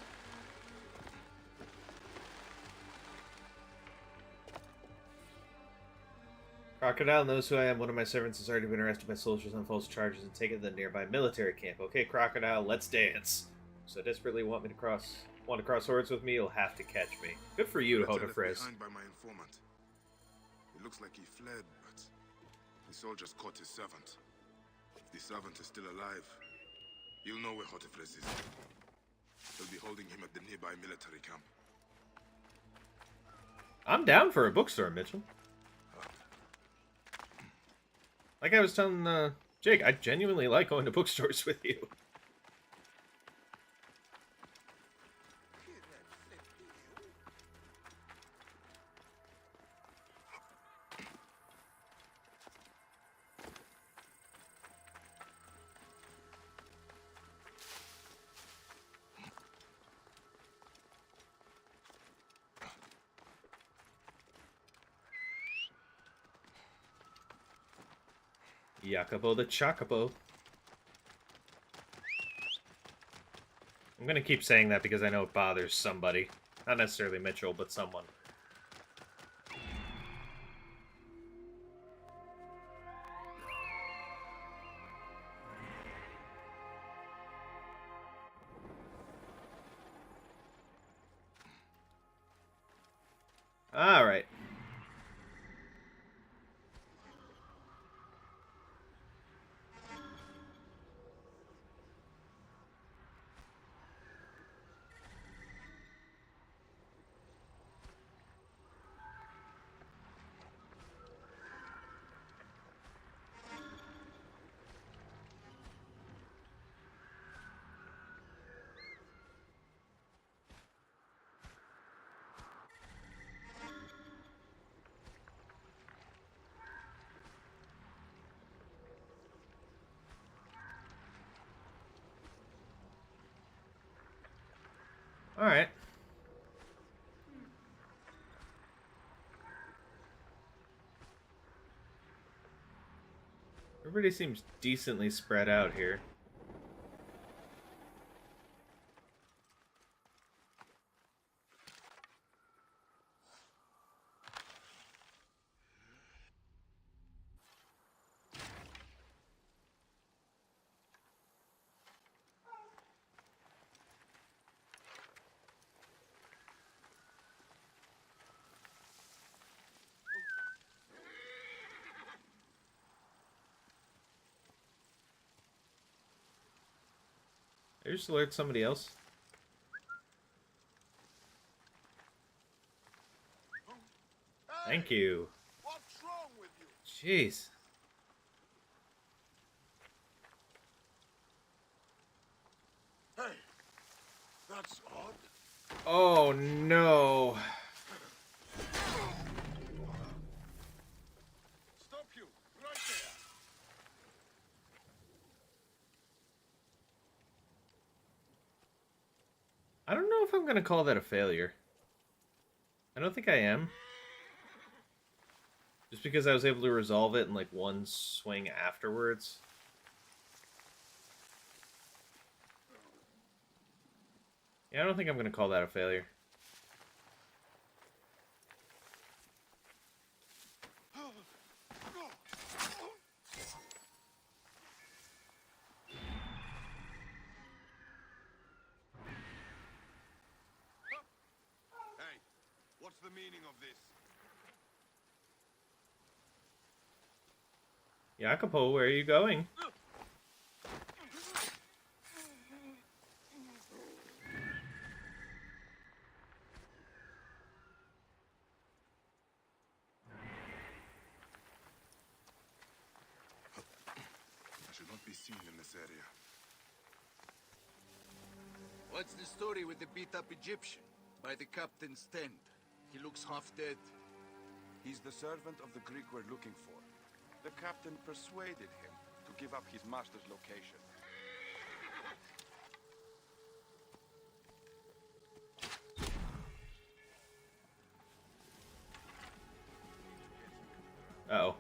Crocodile knows who I am. One of my servants has already been arrested by soldiers on false charges and taken to the nearby military camp. Okay, Crocodile, let's dance. So desperately want to cross swords with me? You'll have to catch me. Good for you, Letter left Hotefres. behind by my informant. It looks like he fled, but the soldiers caught his servant. If the servant is still alive, he'll know where Hotefres is. They'll be holding him at the nearby military camp. I'm down for a bookstore, Mitchell. Like I was telling Jake, I genuinely like going to bookstores with you. Jacopo the Chocobo. I'm gonna keep saying that because I know it bothers somebody. Not necessarily Mitchell, but someone. Alright. Alright. Everybody seems decently spread out here. I just alert somebody else. Thank you. What's wrong with you? Jeez. Hey, that's odd. Oh no. Stop you, right there. I don't know if I'm gonna call that a failure. I don't think I am. Just because I was able to resolve it in like one swing afterwards. Yeah, I don't think I'm going to call that a failure. Hey, what's the meaning of this? Jacopo, where are you going? I should not be seen in this area. What's the story with the beat-up Egyptian? By the captain's tent. He looks half dead. He's the servant of the Greek we're looking for. The captain persuaded him to give up his master's location. Uh-oh.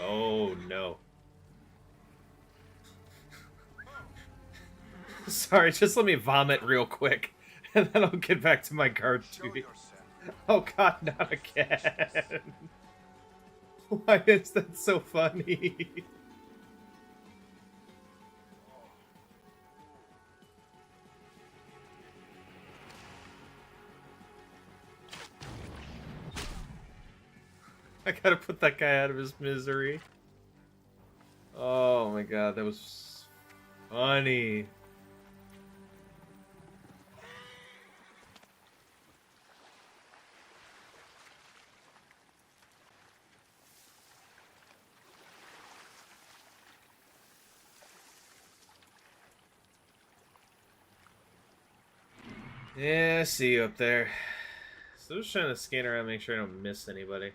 Oh, no. Sorry, just let me vomit real quick, and then I'll get back to my guard duty. Oh god, not again. Why is that so funny? I gotta put that guy out of his misery. Oh my god, that was funny. Yeah, I see you up there. So I'm just trying to scan around, make sure I don't miss anybody.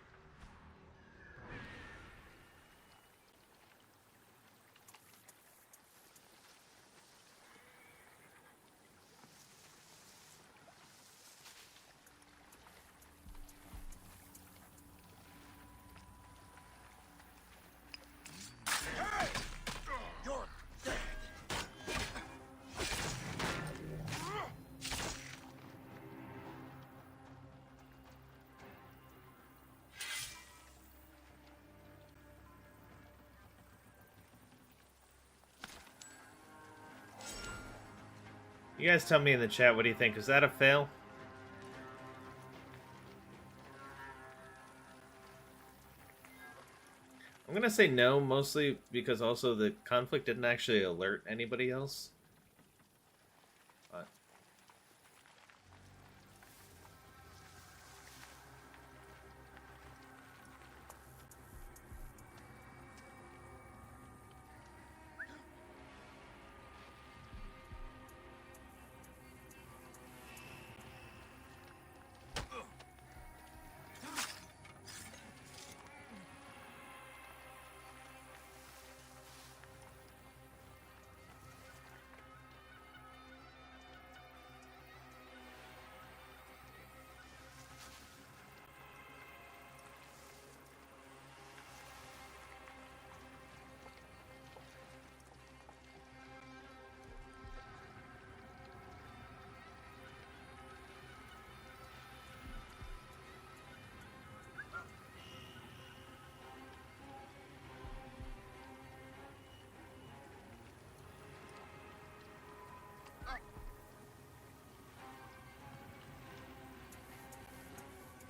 You guys tell me in the chat, what do you think? Is that a fail? I'm gonna say no, mostly because also the conflict didn't actually alert anybody else. But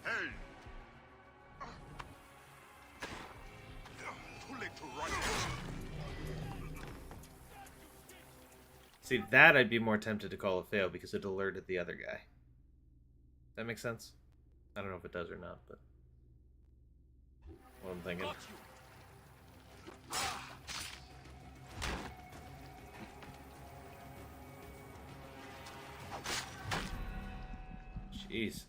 Hey! Too late to run. see, that I'd be more tempted to call a fail because it alerted the other guy. That makes sense? I don't know if it does or not, but what I'm thinking. Jesus.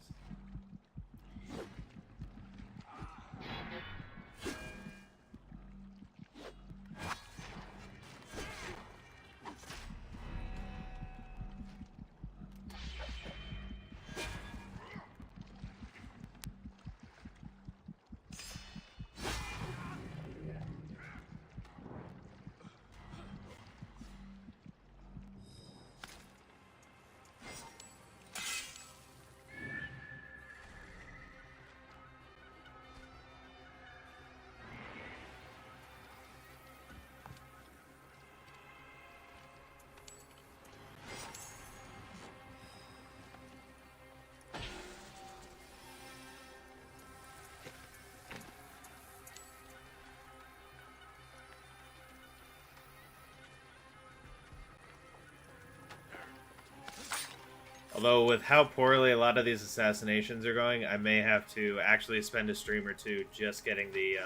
Although, with how poorly a lot of these assassinations are going, I may have to actually spend a stream or two just getting the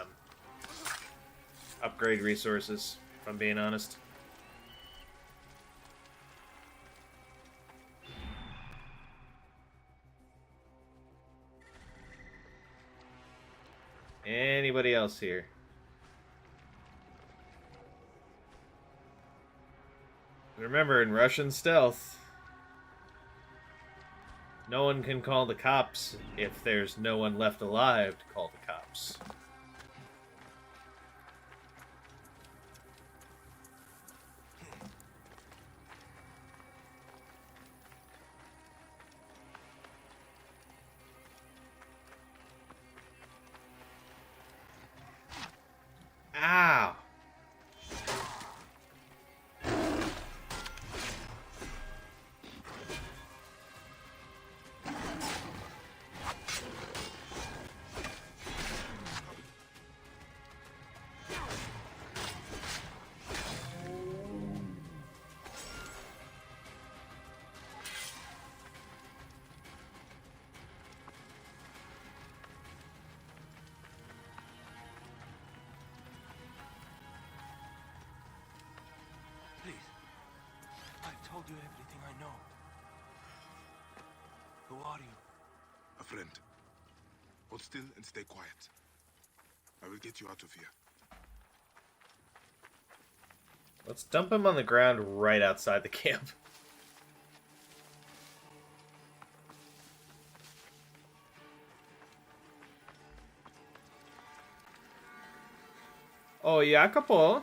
upgrade resources, if I'm being honest. Anybody else here? Remember, in Russian stealth, no one can call the cops if there's no one left alive to call the cops. Ow! Please. I've told you everything I know. Who are you? A friend. Hold still and stay quiet. I will get you out of here. Let's dump him on the ground right outside the camp. Oh, Jacopo.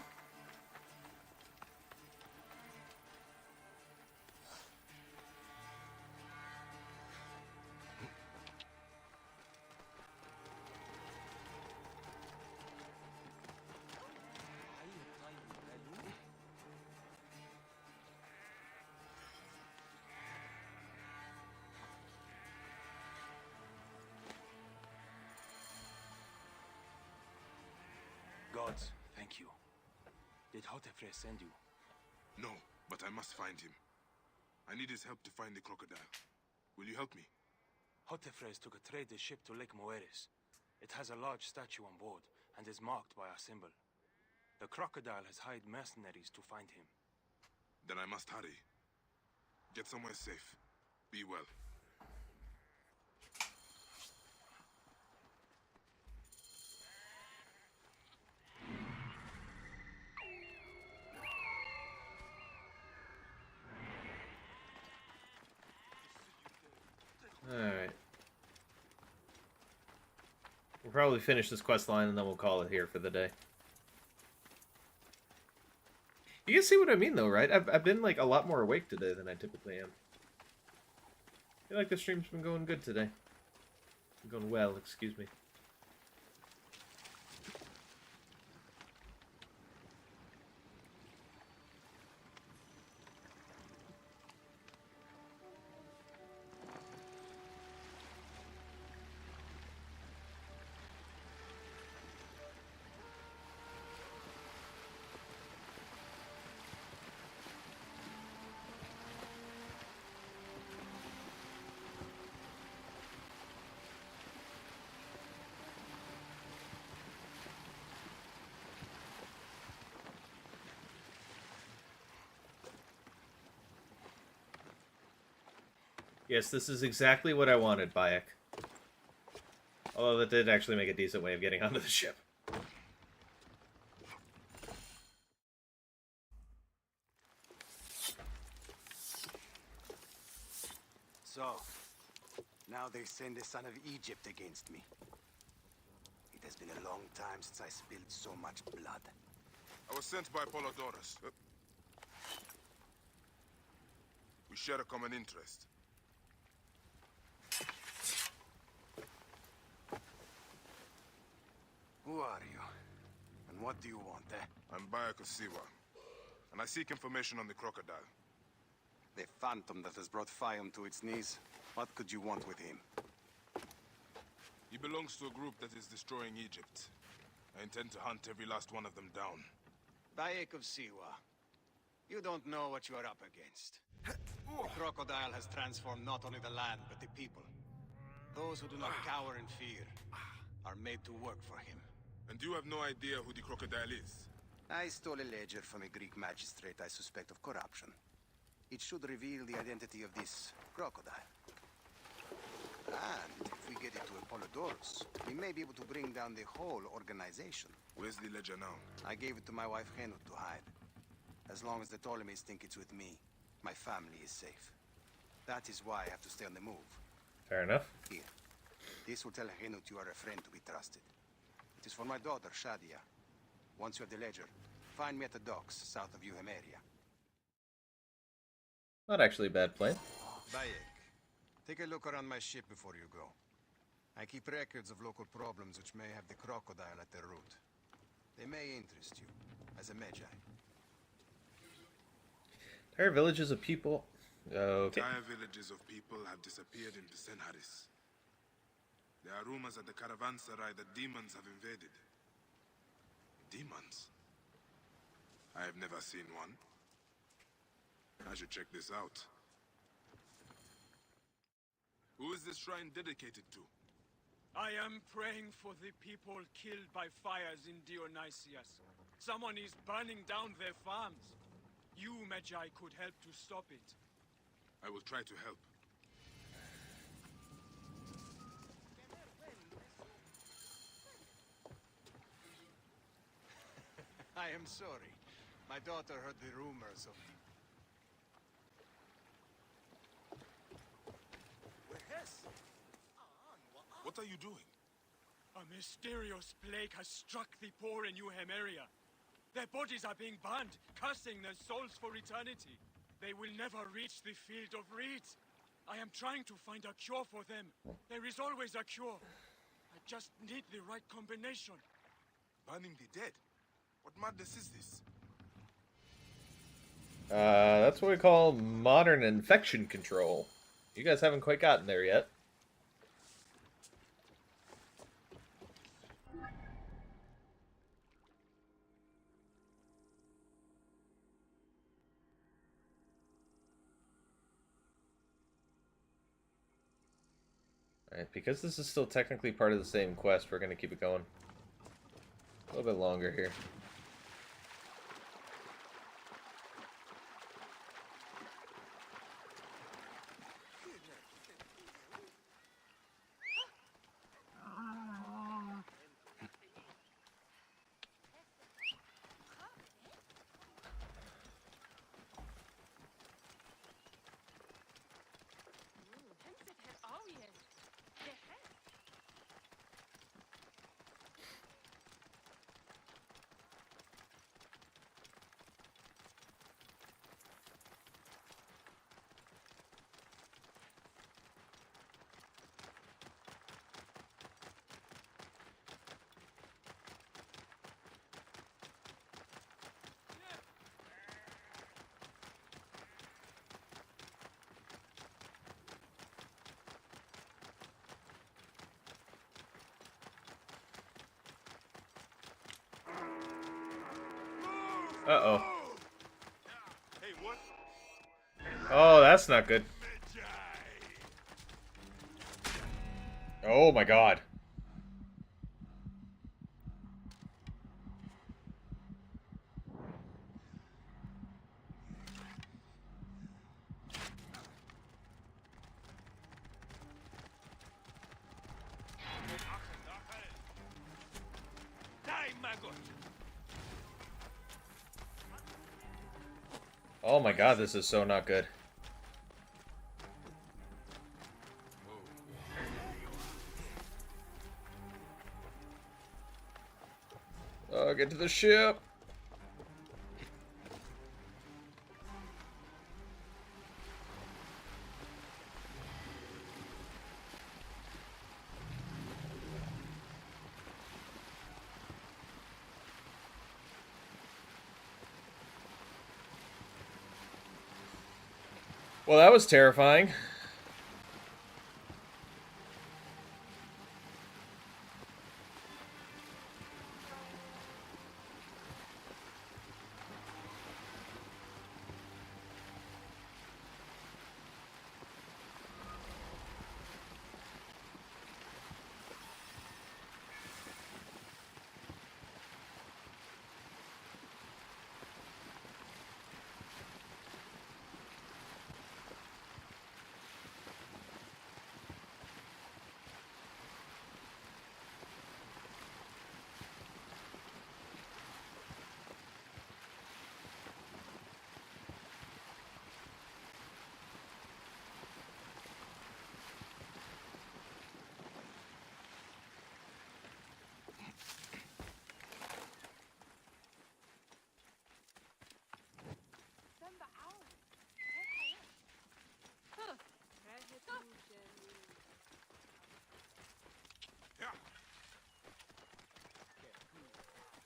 Gods, thank you. Did Hotefre send you? No, but I must find him. I need his help to find the crocodile. Will you help me? Hotefres took a trader ship to Lake Moeris. It has a large statue on board and is marked by our symbol. The crocodile has hired mercenaries to find him. Then I must hurry. Get somewhere safe. Be well. Alright. We'll probably finish this quest line and then we'll call it here for the day. You can see what I mean though, right? I've been like a lot more awake today than I typically am. I feel like the stream's been going good today. Going well, excuse me. Yes, this is exactly what I wanted, Bayek. Although that did actually make a decent way of getting onto the ship. So, now they send the son of Egypt against me. It has been a long time since I spilled so much blood. I was sent by Polydorus. We share a common interest. Who are you? And what do you want, eh? I'm Bayek of Siwa, and I seek information on the crocodile. The phantom that has brought Fium to its knees. What could you want with him? He belongs to a group that is destroying Egypt. I intend to hunt every last one of them down. Bayek of Siwa, you don't know what you are up against. The crocodile has transformed not only the land, but the people. Those who do not cower in fear are made to work for him. And you have no idea who the crocodile is? I stole a ledger from a Greek magistrate I suspect of corruption. It should reveal the identity of this crocodile. And if we get it to Apollodorus, we may be able to bring down the whole organization. Where's the ledger now? I gave it to my wife Henut to hide. As long as the Ptolemies think it's with me, my family is safe. That is why I have to stay on the move. Fair enough. Here. This will tell Henut you are a friend to be trusted. It is for my daughter, Shadia. Once you have the ledger, find me at the docks south of Euhemeria. Not actually a bad plan. Bayek, take a look around my ship before you go. I keep records of local problems which may have the crocodile at their root. They may interest you, as a Magi. Entire villages of people. Okay. Entire villages of people have disappeared in Bisenharis. There are rumors at the caravanserai that demons have invaded. Demons? I have never seen one. I should check this out. Who is this shrine dedicated to? I am praying for the people killed by fires in Dionysius. Someone is burning down their farms. You, Magi, could help to stop it. I will try to help. I am sorry. My daughter heard the rumors of... What are you doing? A mysterious plague has struck the poor in Euhemeria. Their bodies are being burned, cursing their souls for eternity. They will never reach the field of reeds. I am trying to find a cure for them. There is always a cure. I just need the right combination. Burning the dead? What madness is this? That's what we call modern infection control. You guys haven't quite gotten there yet. Alright, because this is still technically part of the same quest, we're going to keep it going a little bit longer here. Uh-oh. Hey, what? Oh, that's not good. Oh my god. Oh my god, this is so not good. Oh, get to the ship. Well, that was terrifying.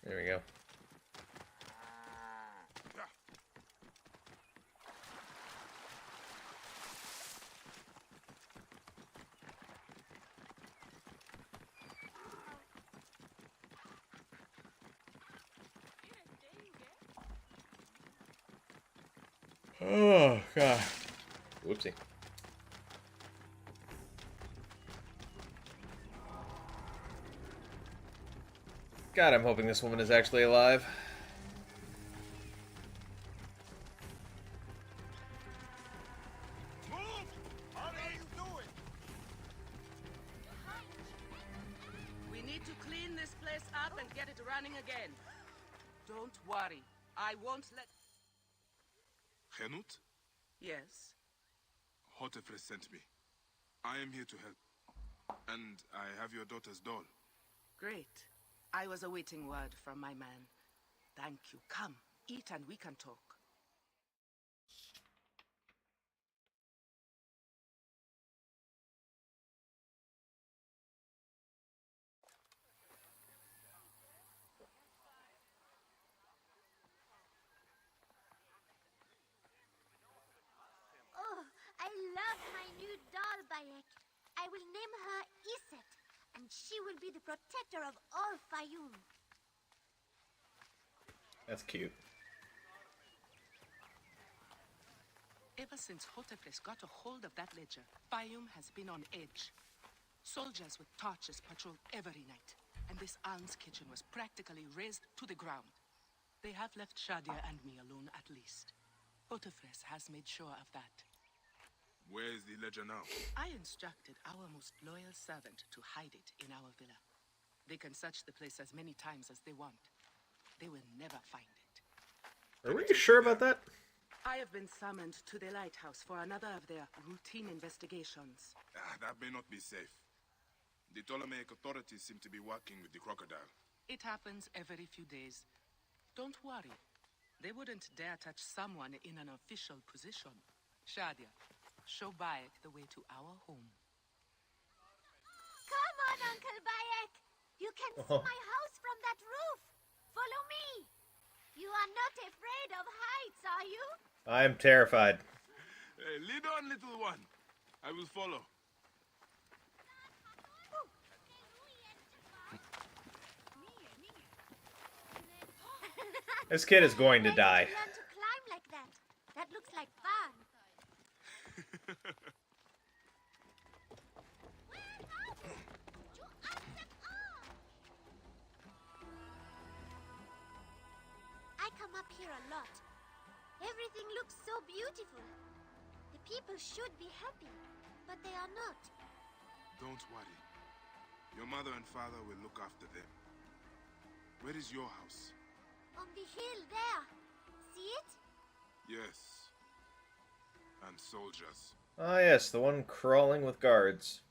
There we go. Oh, God. Whoopsie. God, I'm hoping this woman is actually alive. We need to clean this place up and get it running again. Don't worry. I won't let... Henut? Yes? Hotefres sent me. I am here to help. And I have your daughter's doll. Great. I was awaiting word from my man. Thank you. Come, eat and we can talk. Oh, I love my new doll, Bayek. I will name her Iset, and she will be the protector of all Fayoum. That's cute. Ever since Hotefres got a hold of that ledger, Fayoum has been on edge. Soldiers with torches patrol every night, and this alms kitchen was practically razed to the ground. They have left Shadia and me alone at least. Hotefres has made sure of that. Where is the ledger now? I instructed our most loyal servant to hide it in our villa. They can search the place as many times as they want. They will never find it. Are we sure about that? I have been summoned to the lighthouse for another of their routine investigations. That may not be safe. The Ptolemaic authorities seem to be working with the crocodile. It happens every few days. Don't worry. They wouldn't dare touch someone in an official position. Shadia, show Bayek the way to our home. Come on, Uncle Bayek! You can see my house from that roof! Follow me! You are not afraid of heights, are you? I am terrified. Lead on, little one. I will follow. This kid is going to die. Learn to climb like that. That looks like fun. I come up here a lot. Everything looks so beautiful. The people should be happy, but they are not. Don't worry. Your mother and father will look after them. Where is your house? On the hill there. See it? Yes. soldiers. Ah, yes, the one crawling with guards.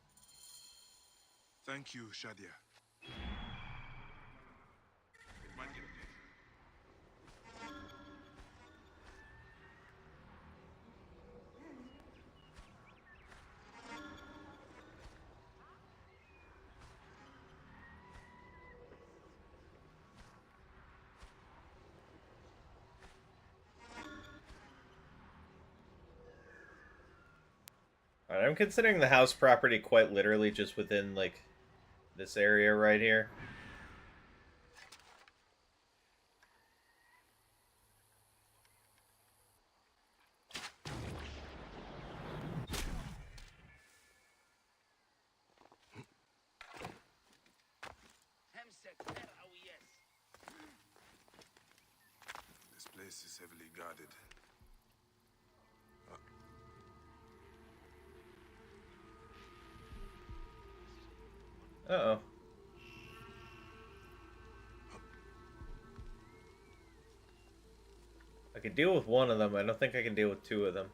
Thank you, Shadia. It might get Alright, I'm considering the house property quite literally just within, like, this area right here. This place is heavily guarded. Uh-oh. I can deal with one of them. I don't think I can deal with two of them.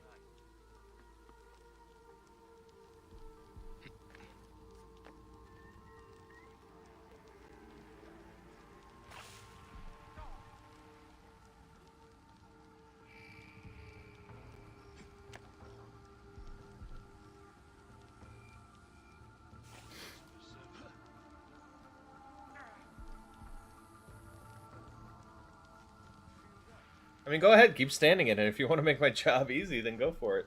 I mean, go ahead, keep standing in it. If you want to make my job easy, then go for it.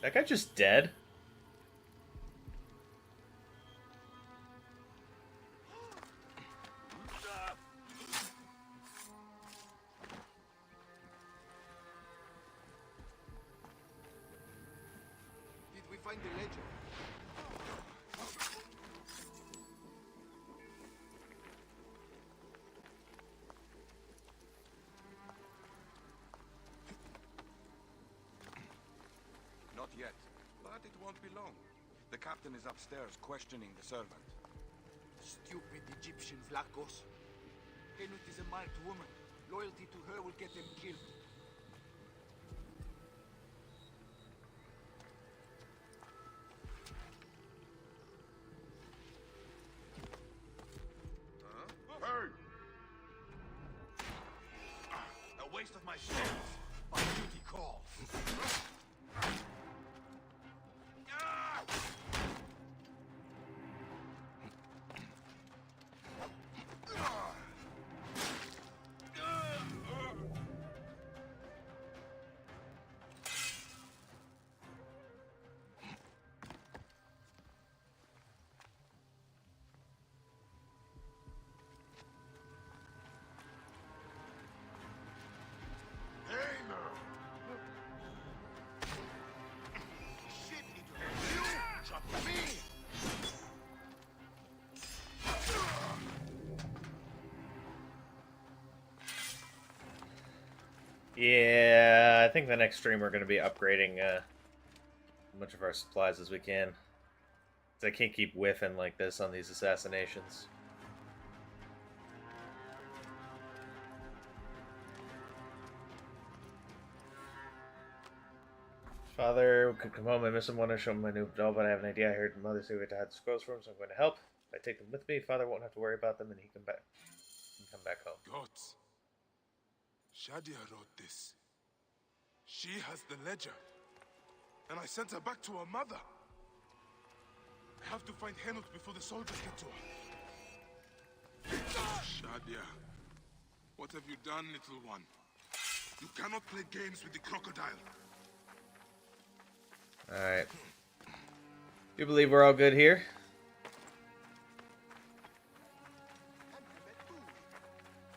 That guy just dead? Did we find the ledger? Not yet, but it won't be long. The captain is upstairs questioning the servant. Stupid Egyptian Vlachos. Henut is a marked woman. Loyalty to her will get them killed. Hey! A waste of my shells. My duty calls. Yeah, I think the next stream we're going to be upgrading as much of our supplies as we can. 'Cause I can't keep whiffing like this on these assassinations. Father could come home. I miss him. Want to show him my new doll, but I have an idea. I heard Mother say we had to hide the scrolls for him, so I'm going to help. If I take them with me, Father won't have to worry about them, and he can come back home. Gods. Shadia wrote this. She has the ledger. And I sent her back to her mother. I have to find Henut before the soldiers get to her. Shadia, what have you done, little one? You cannot play games with the crocodile. Alright. You believe we're all good here?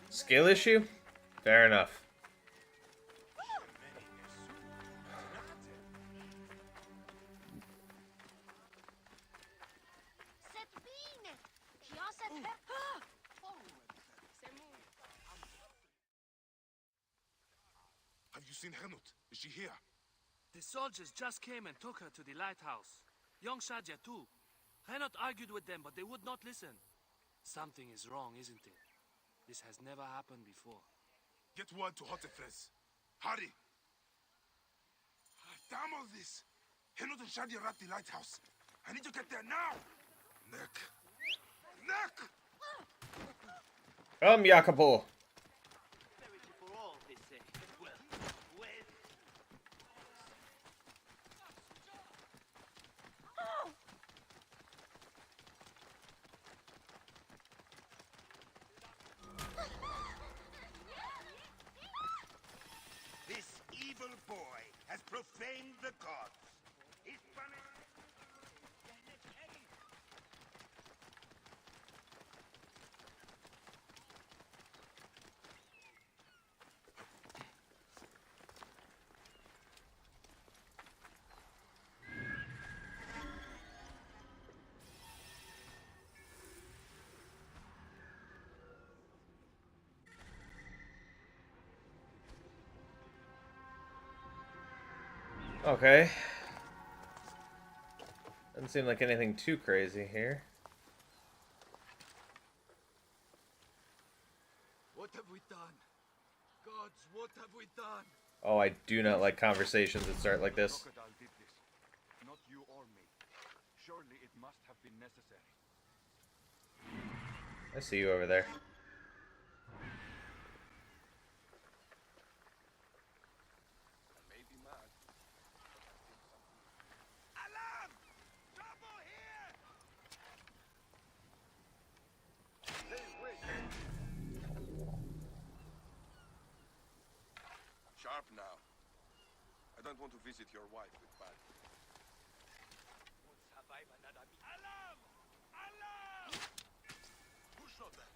Skill issue? Fair enough. seen Henut? Is she here? The soldiers just came and took her to the lighthouse. Young Shadia too. Henot argued with them, but they would not listen. Something is wrong, isn't it? This has never happened before. Get word to Hotefres. Hurry! Damn all this! Henut and Shadia are at the lighthouse. I need to get there now! Neck! Neck! Come, Jacopo. For all, they say. Well. This evil boy has profaned the gods. His punishment... Okay. Doesn't seem like anything too crazy here. What have we done? Gods, what have we done? Oh, I do not like conversations that start like this. Crocodile did this. Not you or me. Surely it must have been necessary. I see you over there. I may be mad. Alarm! Trouble here! Hey, wait! Sharp now. I don't want to visit your wife with bad. Alarm! Alarm! Who shot that?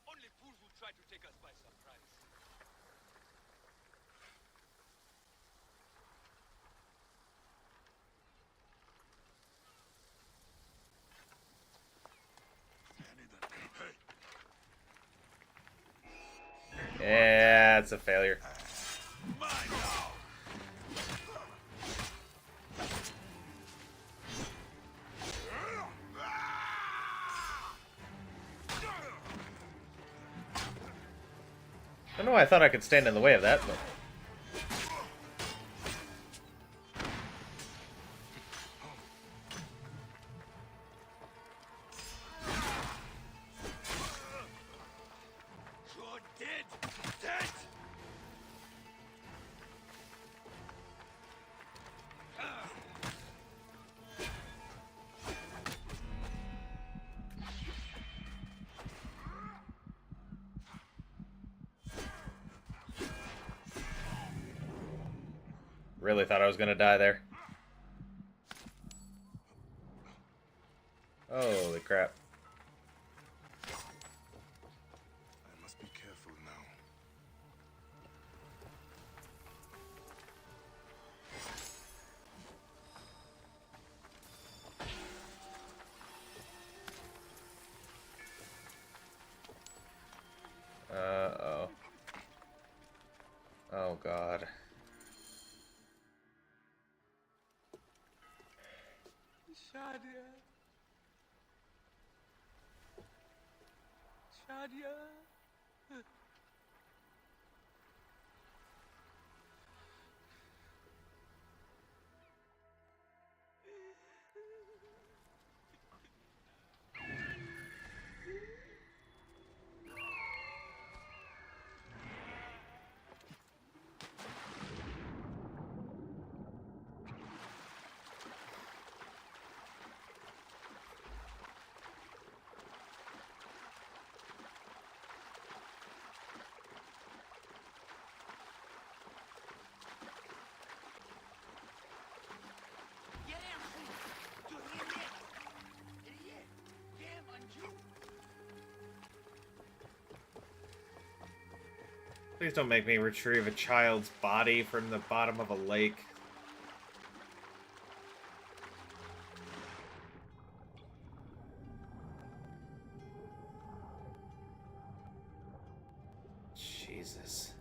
Only fools will try to take us by surprise. Yeah, it's a failure. I don't know why I thought I could stand in the way of that, but... You're dead! Dead! Really thought I was gonna die there. Holy crap. I must be careful now. Uh-oh. Oh, God. Shadia. Shadia. Please don't make me retrieve a child's body from the bottom of a lake. Jesus.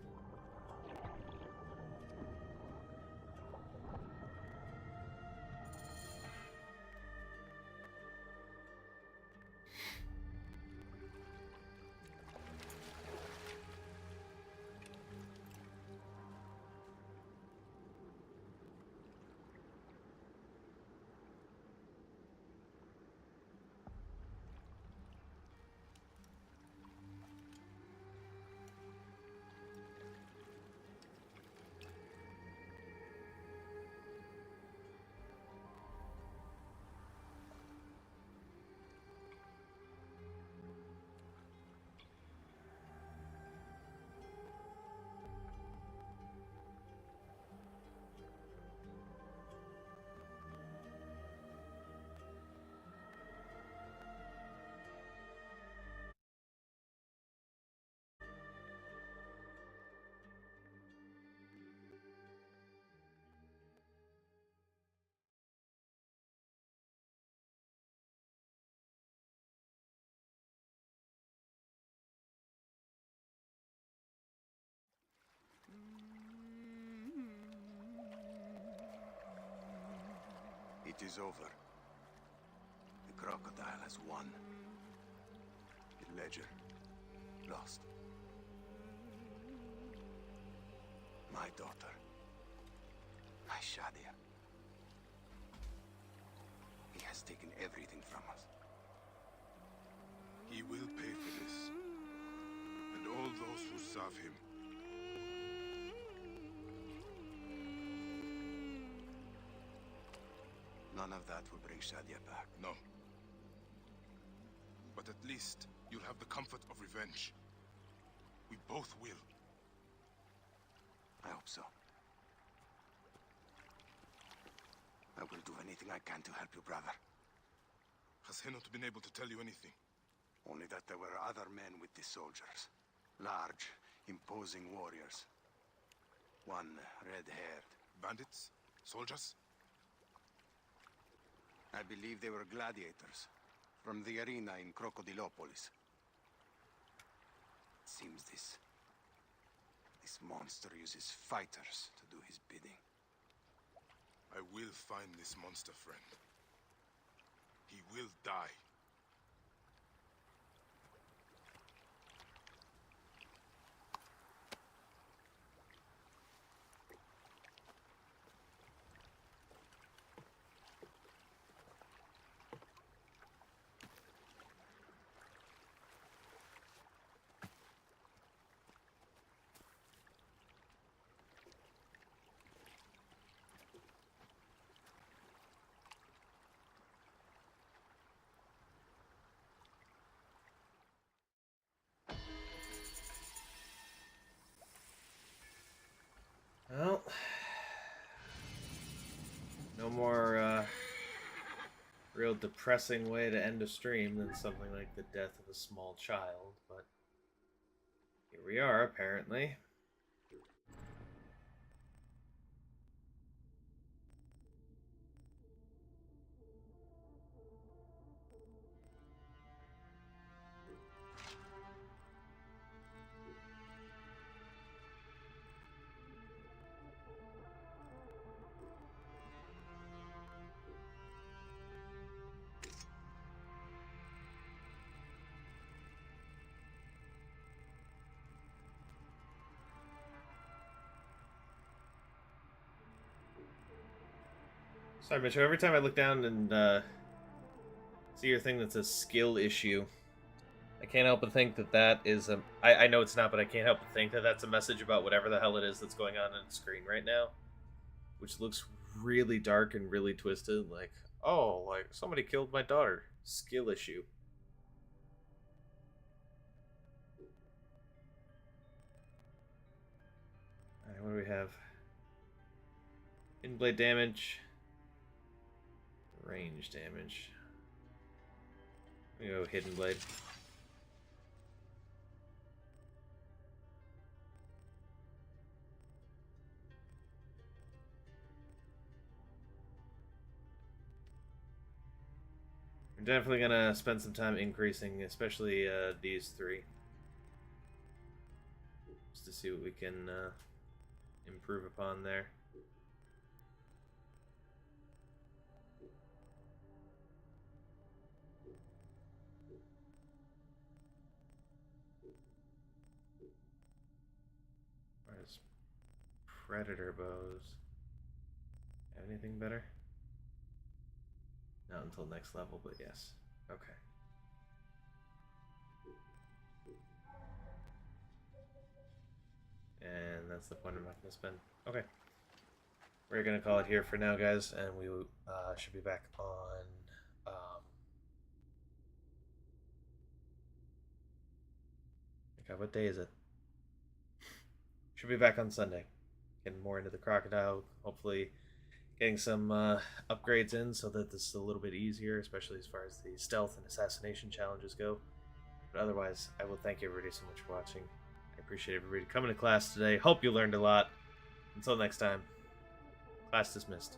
It is over. The crocodile has won. The ledger lost. My daughter. My Shadia. He has taken everything from us. He will pay for this. And all those who serve him. None of that will bring Shadia back. No. But at least you'll have the comfort of revenge. We both will. I hope so. I will do anything I can to help you, brother. Has he not been able to tell you anything? Only that there were other men with the soldiers. Large, imposing warriors. One red-haired. Bandits? Soldiers? I believe they were gladiators. From the arena in Crocodilopolis. It seems this monster uses fighters to do his bidding. I will find this monster, friend. He will die. Well, no more real depressing way to end a stream than something like the death of a small child, but here we are, apparently. Sorry, Mitchell, every time I look down and see your thing that's a skill issue, I can't help but think that that is a... I know it's not, but I can't help but think that that's a message about whatever the hell it is that's going on the screen right now. Which looks really dark and really twisted, like, oh, like, somebody killed my daughter. Skill issue. Alright, what do we have? Hidden blade damage. Range damage. I'm gonna go hidden blade. We're definitely gonna spend some time increasing, especially these three, just to see what we can improve upon there. Where's Predator bows? Have anything better? Not until next level, but yes. Okay. And that's the point I'm not going to spend. Okay. We're going to call it here for now, guys, and we should be back on... God, what day is it? Should be back on Sunday. Getting more into the crocodile, hopefully getting some upgrades in so that this is a little bit easier, especially as far as the stealth and assassination challenges go. But otherwise, I will thank everybody so much for watching. I appreciate everybody coming to class today. Hope you learned a lot. Until next time, class dismissed.